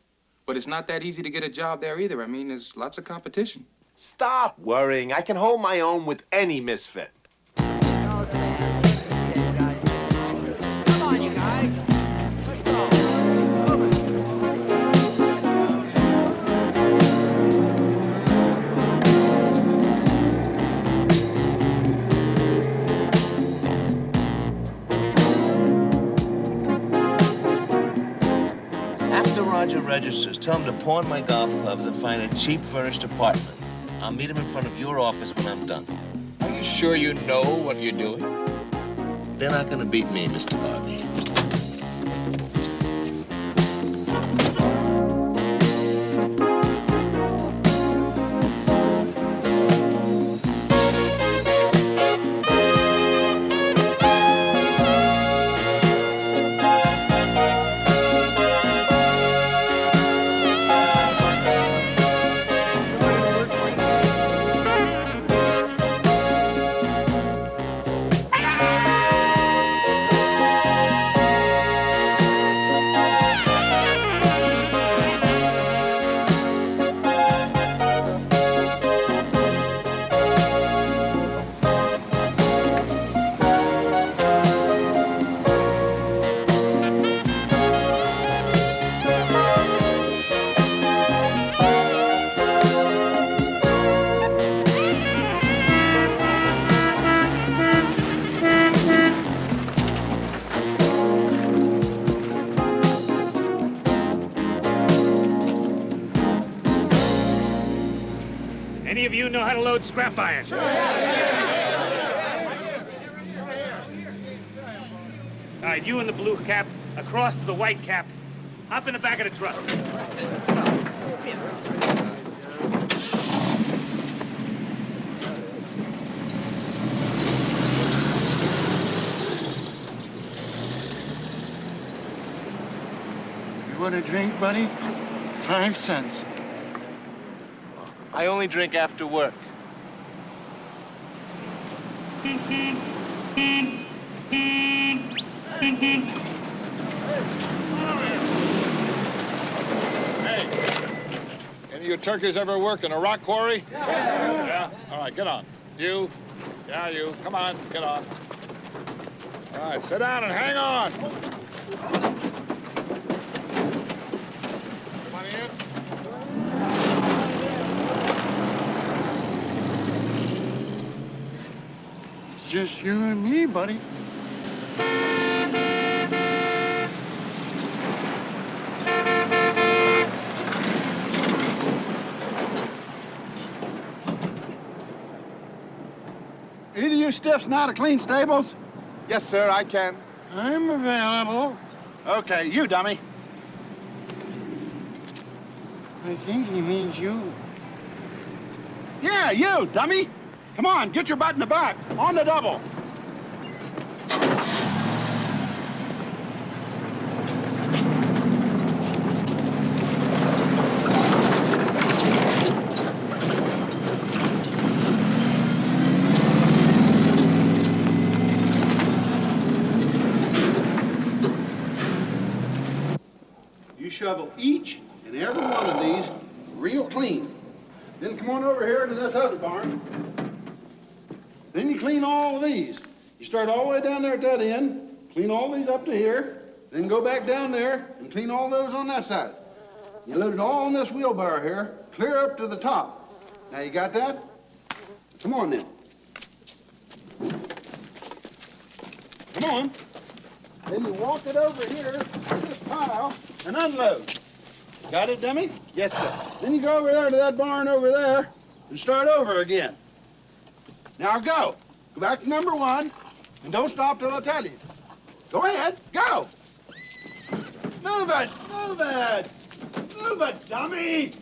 But it's not that easy to get a job there either. I mean, there's lots of competition. Stop worrying. I can hold my own with any misfit. Roger registers, tell him to pawn my golf clubs and find a cheap furnished apartment. I'll meet him in front of your office when I'm done. Are you sure you know what you're doing? They're not gonna beat me, Mr. Barbie. Any of you know how to load scrap iron? All right, you in the blue cap, across to the white cap. Hop in the back of the truck. You want a drink, buddy? 5 cents. I only drink after work. Any of you turkeys ever work in a rock quarry? Yeah? All right, get on. You? Yeah, you. Come on, get on. All right, sit down and hang on. Come on in. It's just you and me, buddy. Either you stiffs know how to clean stables? Yes, sir, I can. I'm available. Okay, you dummy. I think he means you. Yeah, you dummy. Come on, get your butt in the back. On the double. You shovel each and every one of these real clean. Then come on over here to this other barn. Then you clean all of these. You start all the way down there at that end, clean all these up to here, then go back down there and clean all those on that side. You load it all on this wheelbarrow here, clear up to the top. Now you got that? Come on then. Come on. Then you walk it over here to this pile and unload. Got it, dummy? Yes, sir. Then you go over there to that barn over there and start over again. Now go. Go back to number 1 and don't stop till I tell you. Go ahead. Go. Move it. Move it. Move it, dummy.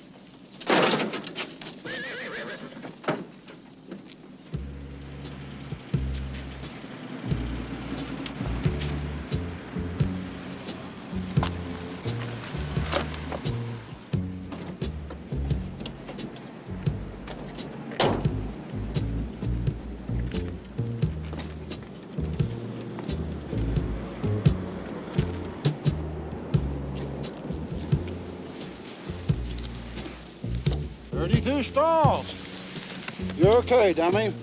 Two stalls. You're okay, dummy.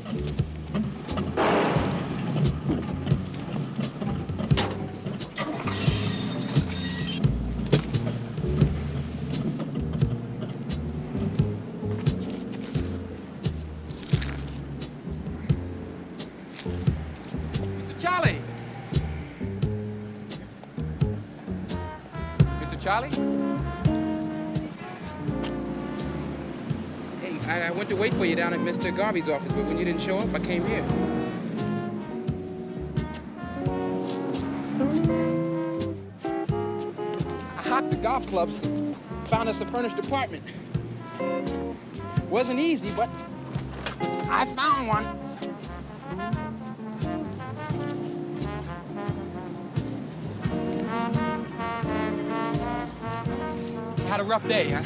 Mr. Charlie. Mr. Charlie? I went to wait for you down at Mr. Garvey's office, but when you didn't show up, I came here. I hocked the golf clubs, found us a furnished apartment. Wasn't easy, but I found one. Had a rough day, huh?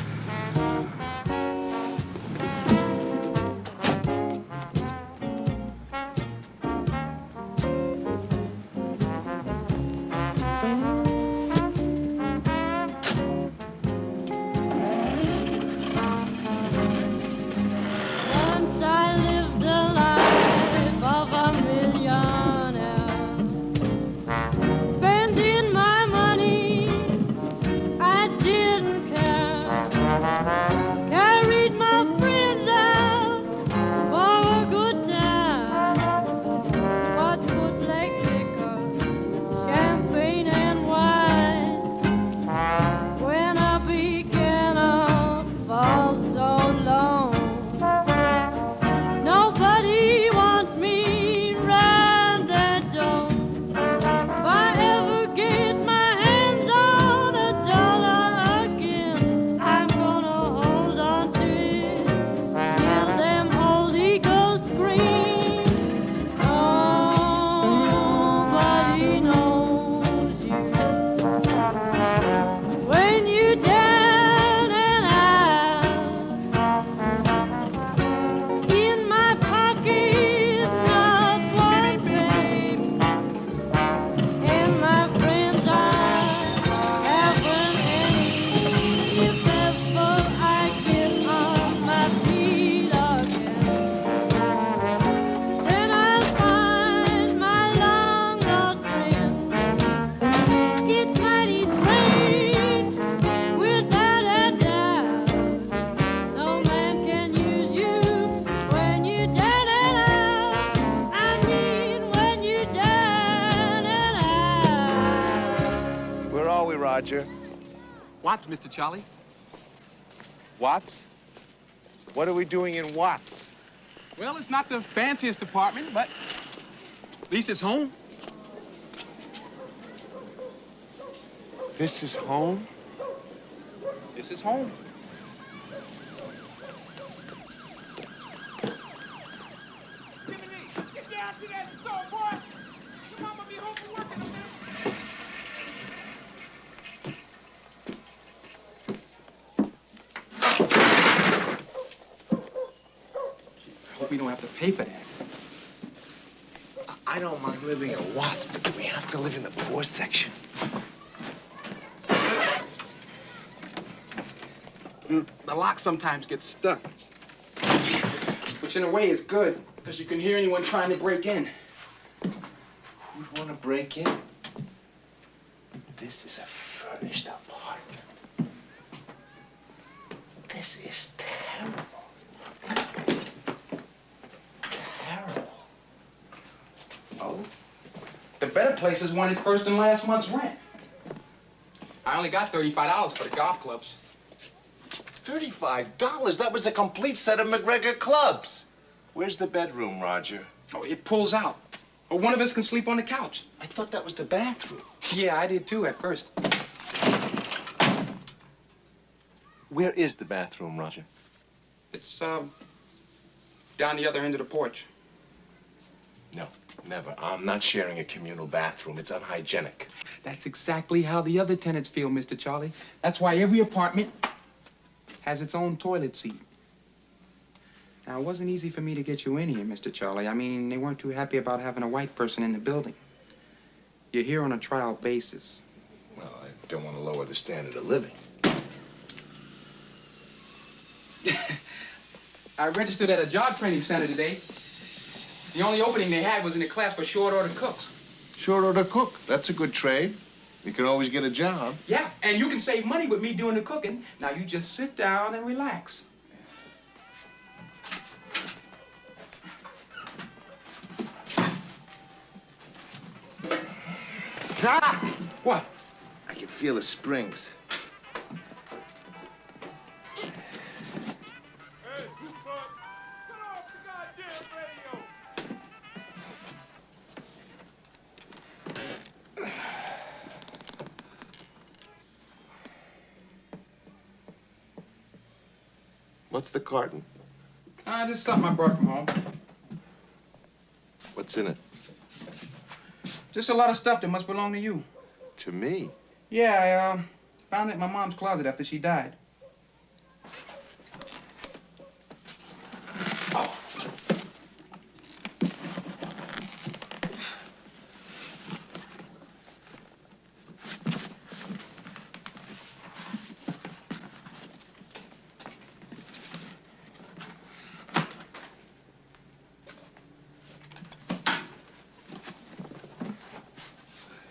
Once I lived the life of a millionaire, spending my money, I didn't care. Carried my friends out for a good time. What good like liquor, champagne and wine. When I began to fall so low, nobody wants me round that door. If I ever get my hands on a dollar again, I'm gonna hold on to it till them Holy Ghost scream. Nobody knows you when you down and out. In my pocket, not one penny, and my friends I haven't any. If ever I get on my feet again, then I'll find my long lost friend. It's mighty strange, without a doubt. No man can use you when you're down and out. I mean, when you're down and out. Where are we, Roger? Watts, Mr. Charlie. Watts? What are we doing in Watts? Well, it's not the fanciest apartment, but at least it's home. This is home? This is home. Get down to that store, boy. Your mama be home from work in a minute. Hope we don't have to pay for that. I don't mind living in Watts, but do we have to live in the poor section? The lock sometimes gets stuck. Which in a way is good, because you can hear anyone trying to break in. Who'd want to break in? This is a furnished apartment. This is terrible. Terrible. Oh? The better places wanted first and last month's rent. I only got $35 for the golf clubs. $35? That was a complete set of McGregor clubs. Where's the bedroom, Roger? Oh, it pulls out. Or one of us can sleep on the couch. I thought that was the bathroom. Yeah, I did too at first. Where is the bathroom, Roger? It's, down the other end of the porch. No, never. I'm not sharing a communal bathroom. It's unhygienic. That's exactly how the other tenants feel, Mr. Charlie. That's why every apartment has its own toilet seat. Now, it wasn't easy for me to get you in here, Mr. Charlie. I mean, they weren't too happy about having a white person in the building. You're here on a trial basis. Well, I don't want to lower the standard of living. I registered at a job training center today. The only opening they had was in a class for short order cooks. Short order cook. That's a good trade. You can always get a job. Yeah, and you can save money with me doing the cooking. Now, you just sit down and relax. Ah! What? I can feel the springs. What's the carton? Just something I brought from home. What's in it? Just a lot of stuff that must belong to you. To me? Yeah, I found it in my mom's closet after she died.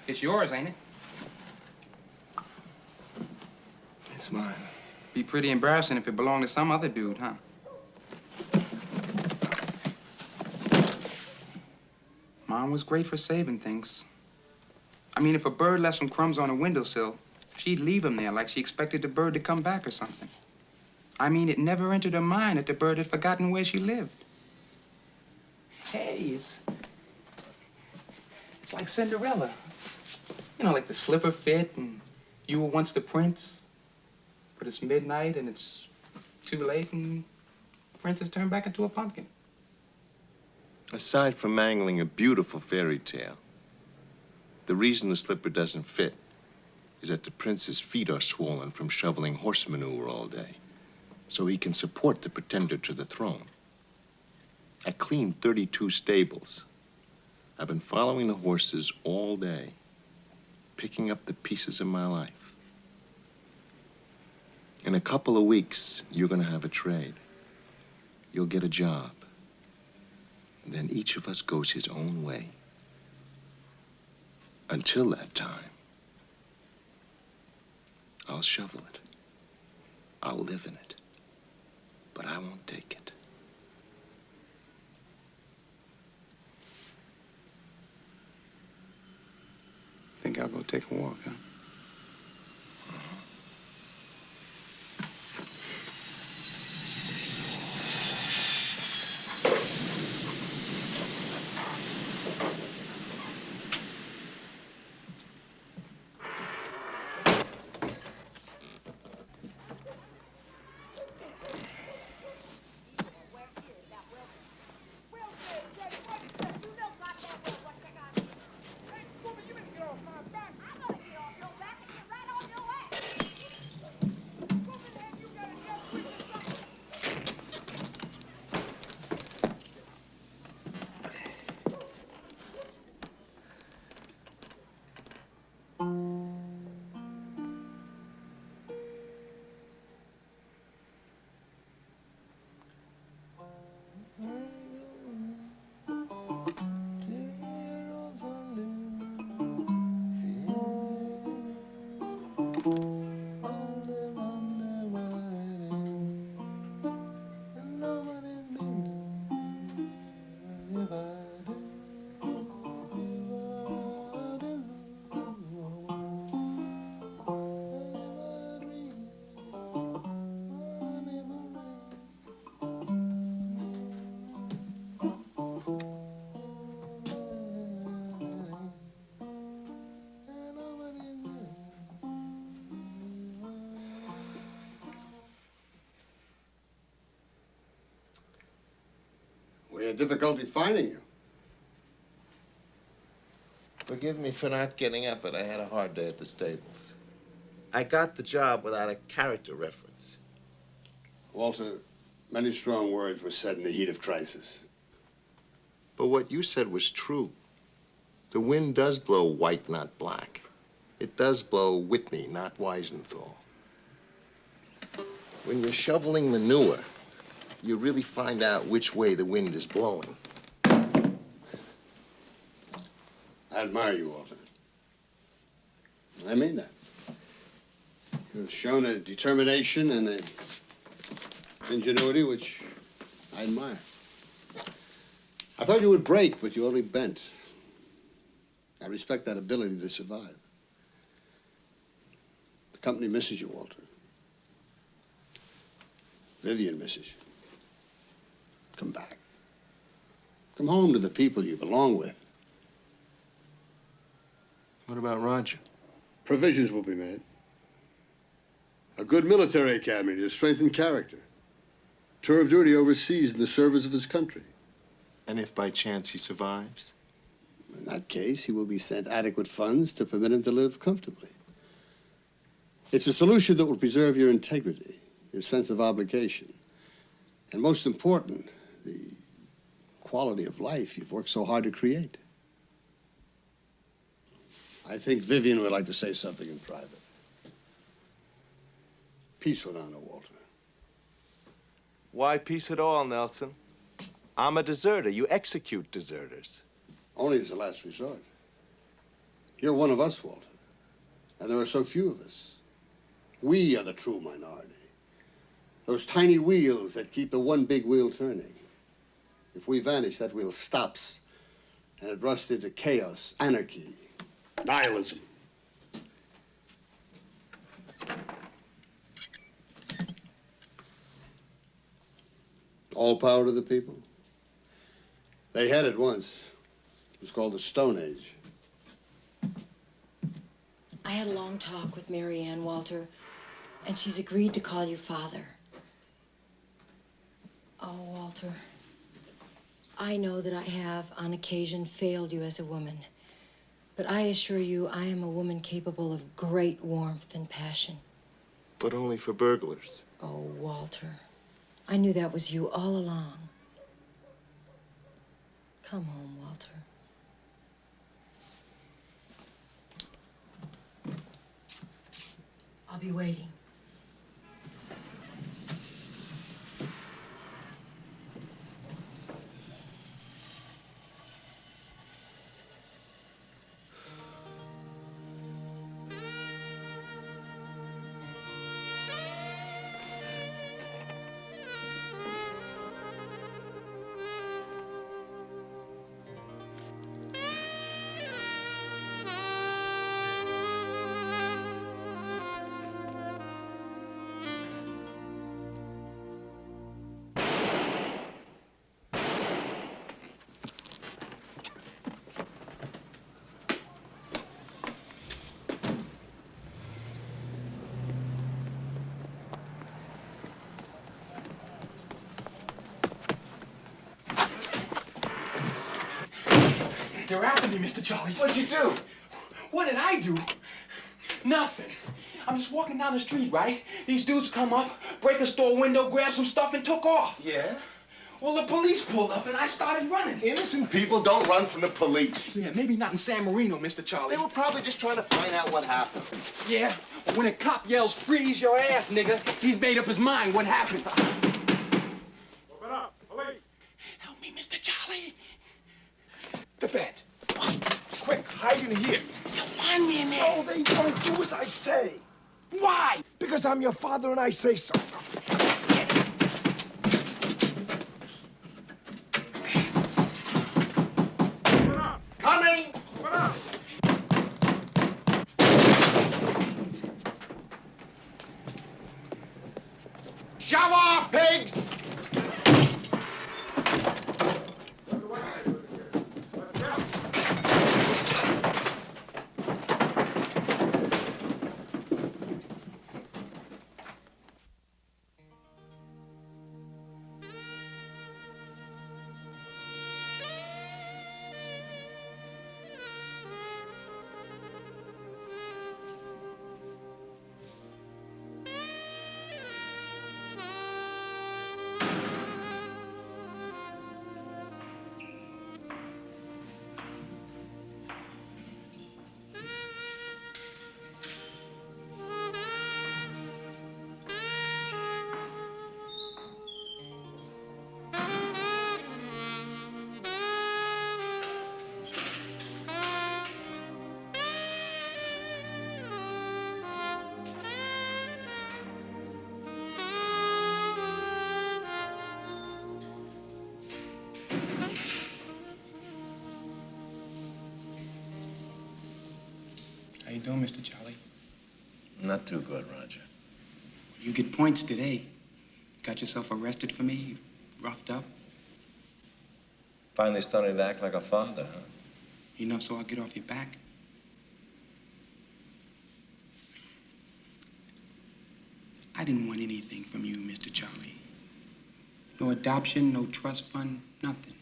It's yours, ain't it? It's mine. Be pretty embarrassing if it belonged to some other dude, huh? Mom was great for saving things. I mean, if a bird left some crumbs on a windowsill, she'd leave them there like she expected the bird to come back or something. I mean, it never entered her mind that the bird had forgotten where she lived. Hey, it's like Cinderella. You know, like the slipper fit and you were once the prince, but it's midnight and it's too late and the prince has turned back into a pumpkin. Aside from mangling a beautiful fairy tale, the reason the slipper doesn't fit is that the prince's feet are swollen from shoveling horse manure all day, so he can support the pretender to the throne. I cleaned 32 stables. I've been following the horses all day, picking up the pieces of my life. In a couple of weeks, you're gonna have a trade. You'll get a job. And then each of us goes his own way. Until that time, I'll shovel it. I'll live in it. But I won't take it. Think I'll go take a walk, huh? We had difficulty finding you. Forgive me for not getting up, but I had a hard day at the stables. I got the job without a character reference. Walter, many strong words were said in the heat of crisis. But what you said was true. The wind does blow white, not black. It does blow Whitney, not Weisenthal. When you're shoveling manure, you really find out which way the wind is blowing. I admire you, Walter. I mean that. You've shown a determination and an ingenuity which I admire. I thought you would break, but you only bent. I respect that ability to survive. The company misses you, Walter. Vivian misses you. Come back. Come home to the people you belong with. What about Roger? Provisions will be made. A good military academy to strengthen character. tour of duty overseas in the service of his country. And if by chance he survives? In that case, he will be sent adequate funds to permit him to live comfortably. It's a solution that will preserve your integrity, your sense of obligation, and most important, the quality of life you've worked so hard to create. I think Vivian would like to say something in private. Peace with honor, Walter. Why peace at all, Nelson? I'm a deserter. You execute deserters. Only as a last resort. You're one of us, Walter. And there are so few of us. We are the true minority. Those tiny wheels that keep the one big wheel turning. If we vanish, that wheel stops. And it rusts into chaos, anarchy, nihilism. All power to the people. They had it once. It was called the Stone Age. I had a long talk with Mary Ann, Walter, and she's agreed to call you father. Oh, Walter, I know that I have, on occasion, failed you as a woman. But I assure you, I am a woman capable of great warmth and passion. But only for burglars. Oh, Walter, I knew that was you all along. Come home, Walter. I'll be waiting. You're after me, Mr. Charlie. What'd you do? What did I do? Nothing. I'm just walking down the street, right? These dudes come up, break a store window, grab some stuff, and took off. Yeah? Well, the police pulled up, and I started running. Innocent people don't run from the police. Yeah, maybe not in San Marino, Mr. Charlie. They were probably just trying to find out what happened. Yeah, but when a cop yells, "Freeze your ass, nigga," he's made up his mind what happened. Open up, police. Help me, Mr. Charlie. The bed. Quick, hide in here. You'll find me in there. No, they won't do as I say. Why? Because I'm your father and I say so. Coming! Open up! Shove off, pigs! How you doing, Mr. Charlie? Not too good, Roger. You get points today. Got yourself arrested for me, roughed up. Finally starting to act like a father, huh? Enough so I'll get off your back. I didn't want anything from you, Mr. Charlie. No adoption, no trust fund, nothing.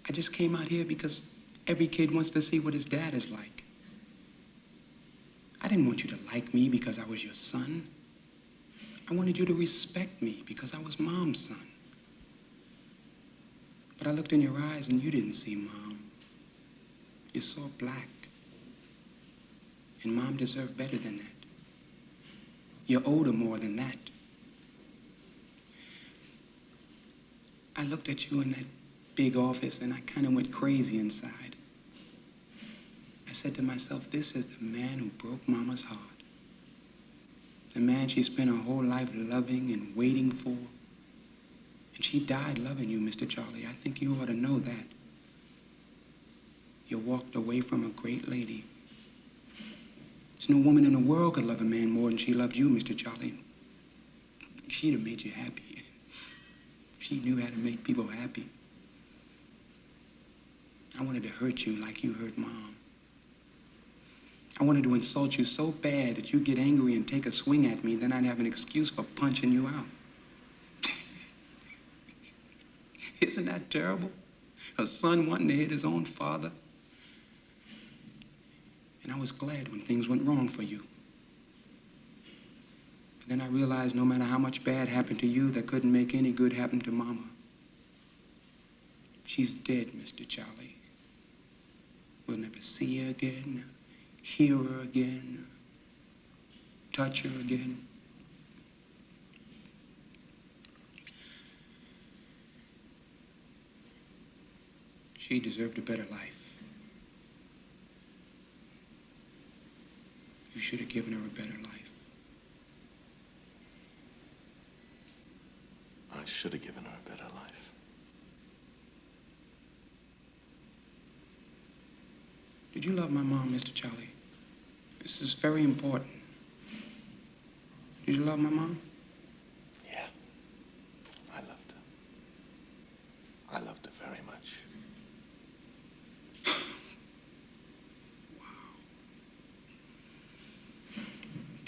I just came out here because every kid wants to see what his dad is like. I didn't want you to like me because I was your son. I wanted you to respect me because I was Mom's son. But I looked in your eyes and you didn't see Mom. You saw black. And Mom deserved better than that. You owed her more than that. I looked at you in that big office and I kind of went crazy inside. I said to myself, this is the man who broke Mama's heart. The man she spent her whole life loving and waiting for. And she died loving you, Mr. Charlie. I think you ought to know that. You walked away from a great lady. There's no woman in the world could love a man more than she loved you, Mr. Charlie. She'd have made you happy. She knew how to make people happy. I wanted to hurt you like you hurt Mom. I wanted to insult you so bad that you'd get angry and take a swing at me, then I'd have an excuse for punching you out. Isn't that terrible? A son wanting to hit his own father. And I was glad when things went wrong for you. But then I realized no matter how much bad happened to you, that couldn't make any good happen to Mama. She's dead, Mr. Charlie. We'll never see her again, hear her again, touch her again. She deserved a better life. You should have given her a better life. I should have given her a better life. Did you love my mom, Mr. Charlie? This is very important. Did you love my mom? Yeah. I loved her. I loved her very much.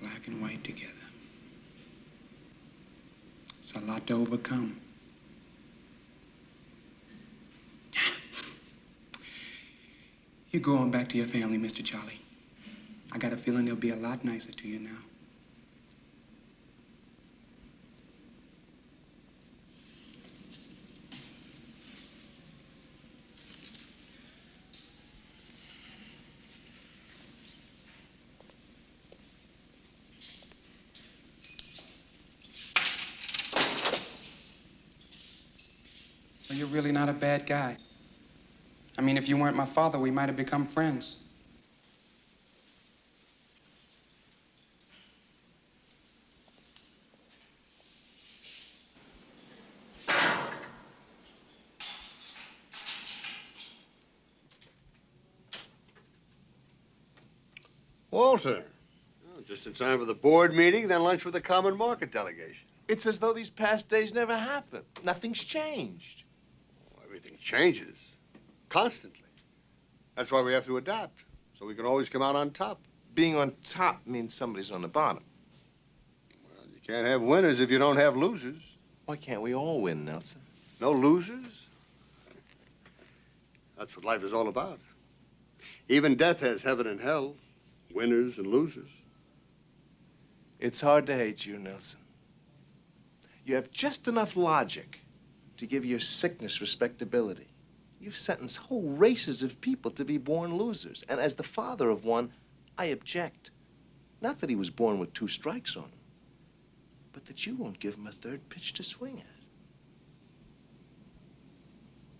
Black and white together. It's a lot to overcome. You go on back to your family, Mr. Charlie. I got a feeling they'll be a lot nicer to you now. Well, you're really not a bad guy. I mean, if you weren't my father, we might have become friends. Walter. Oh, just in time for the board meeting, then lunch with the Common Market delegation. It's as though these past days never happened. Nothing's changed. Everything changes. Constantly. That's why we have to adapt, so we can always come out on top. Being on top means somebody's on the bottom. Well, you can't have winners if you don't have losers. Why can't we all win, Nelson? No losers? That's what life is all about. Even death has heaven and hell, winners and losers. It's hard to hate you, Nelson. You have just enough logic to give your sickness respectability. You've sentenced whole races of people to be born losers. And as the father of one, I object. Not that he was born with 2 strikes on him, but that you won't give him a 3rd pitch to swing at.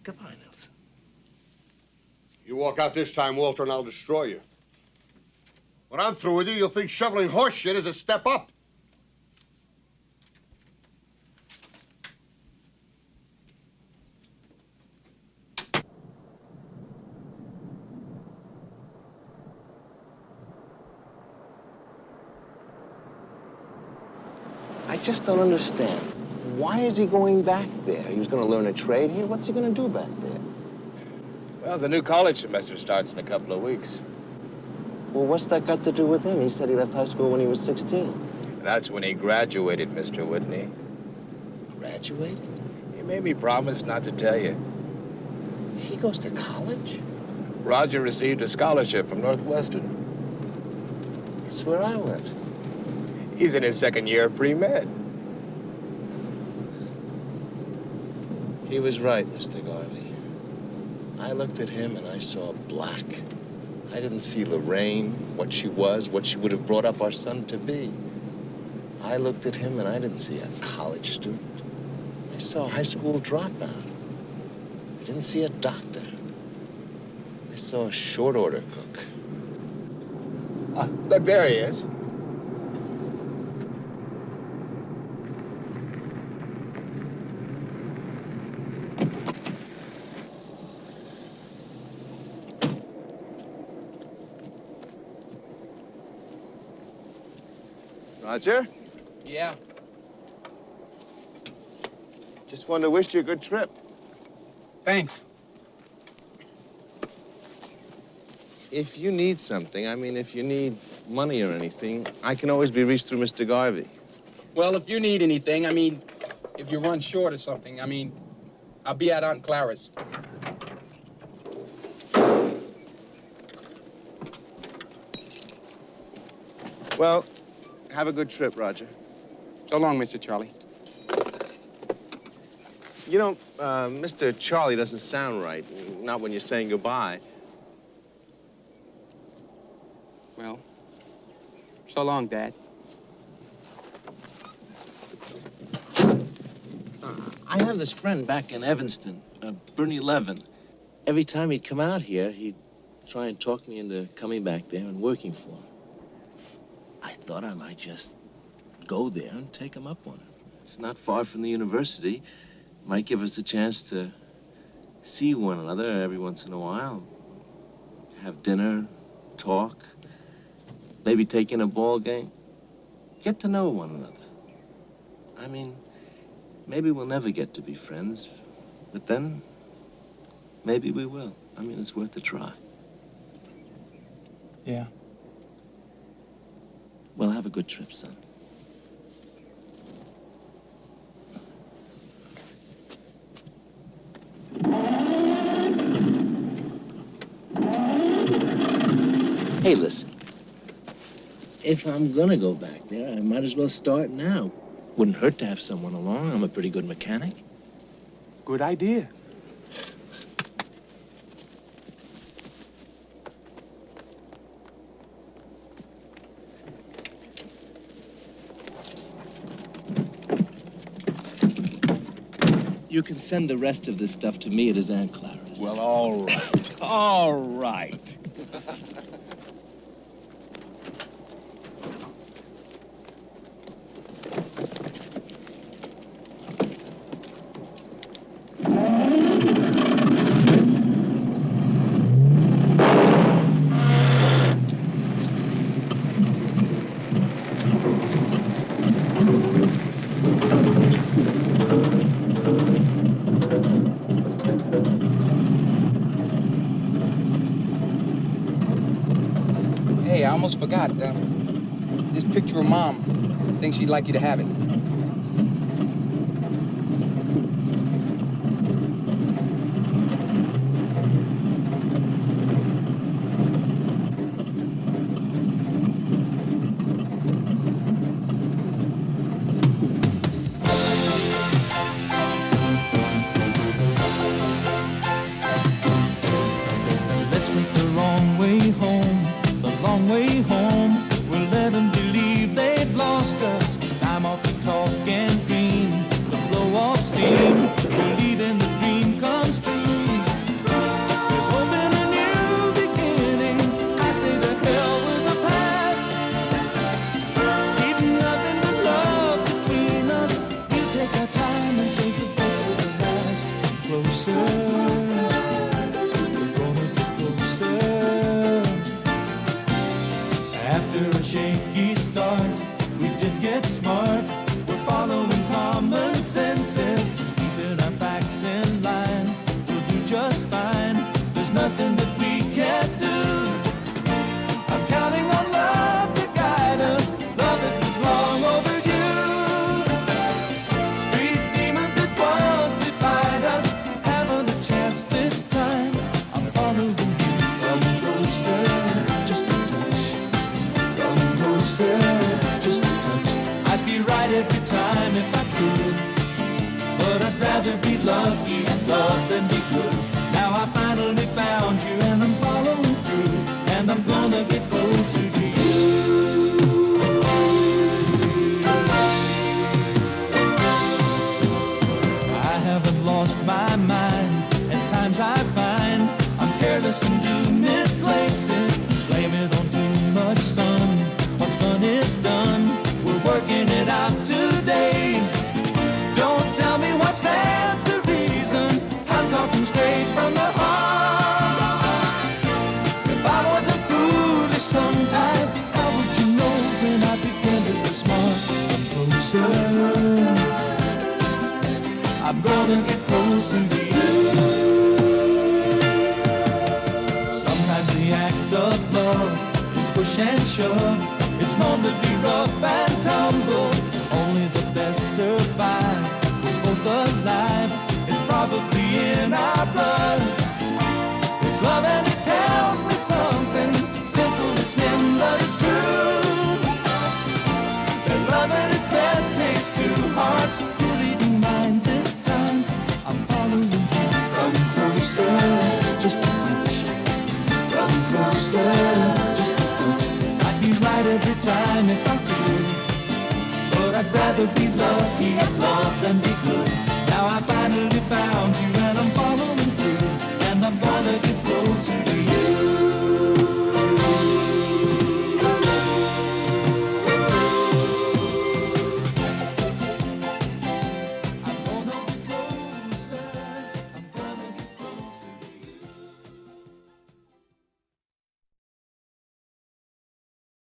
Goodbye, Nelson. You walk out this time, Walter, and I'll destroy you. When I'm through with you, you'll think shoveling horse shit is a step up. I just don't understand. Why is he going back there? He was going to learn a trade here. What's he going to do back there? Well, the new college semester starts in a couple of weeks. Well, what's that got to do with him? He said he left high school when he was 16. That's when he graduated, Mr. Whitney. Graduated? graduated? He made me promise not to tell you. He goes to college? Roger received a scholarship from Northwestern. That's where I went. He's in his second year of pre-med. He was right, Mr. Garvey. I looked at him and I saw black. I didn't see Lorraine, what she was, what she would have brought up our son to be. I looked at him and I didn't see a college student. I saw a high school dropout. I didn't see a doctor. I saw a short order cook. Look, there he is. Roger? Yeah. Just wanted to wish you a good trip. Thanks. If you need something, I mean, if you need money or anything, I can always be reached through Mr. Garvey. Well, if you need anything, I mean, if you run short or something, I mean, I'll be at Aunt Clara's. Well, have a good trip, Roger. So long, Mr. Charlie. You know, Mr. Charlie doesn't sound right, not when you're saying goodbye. Well, so long, Dad. I have this friend back in Evanston, Bernie Levin. Every time he'd come out here, he'd try and talk me into coming back there and working for him. I thought I might just go there and take him up on it. It's not far from the university. Might give us a chance to see one another every once in a while. Have dinner, talk, maybe take in a ball game. Get to know one another. I mean, maybe we'll never get to be friends, but then maybe we will. I mean, it's worth a try. Yeah. Well, have a good trip, son. Hey, listen. If I'm gonna go back there, I might as well start now. Wouldn't hurt to have someone along. I'm a pretty good mechanic. Good idea. You can send the rest of this stuff to me at his Aunt Clara's. Well, all right. All right. Hey, I almost forgot. This picture of Mom. I think she'd like you to have it. Let's take the long way home, the long way home. We'll let them believe they've lost us. Time off to talk and dream, the flow of steam. Believing the dream comes true. There's hope in a new beginning. I say the hell with the past. Keep nothing but love between us. We'll take our time and save the best for the last. Closer. After a shaky start, we did get smart. We're following common senses, keeping our facts in line. We'll do just fine. There's nothing that we can't do. I'm counting on love to guide us, love that was long overdue. Street demons closer, just a touch. I'd be right every time if I could, but I'd rather be lucky and love than be good. Now I finally found you and I'm following through, and I'm gonna get closer to you. I haven't lost my mind. At times I find I'm careless and do misplace it. Blame it on too much sun. What's done is done. We're working it out today. Don't tell me what stands to reason. I'm talking straight from the heart. If I wasn't foolish sometimes, how would you know when I pretended to be smart? I'm closer. I'm gonna get closer to you. Sometimes the act of love is push and shove. It's known to be rough and tumble. Only the best survive. We're both alive. It's probably in our blood. It's love and it tells me something simple as sin, but it's true. That love at its best takes two hearts. Really do mind this time. I'm following you. Come closer, just a touch. Come closer, just a touch. I'd be right every time if I could, but I'd rather be lucky and love than be good. Now I finally found you.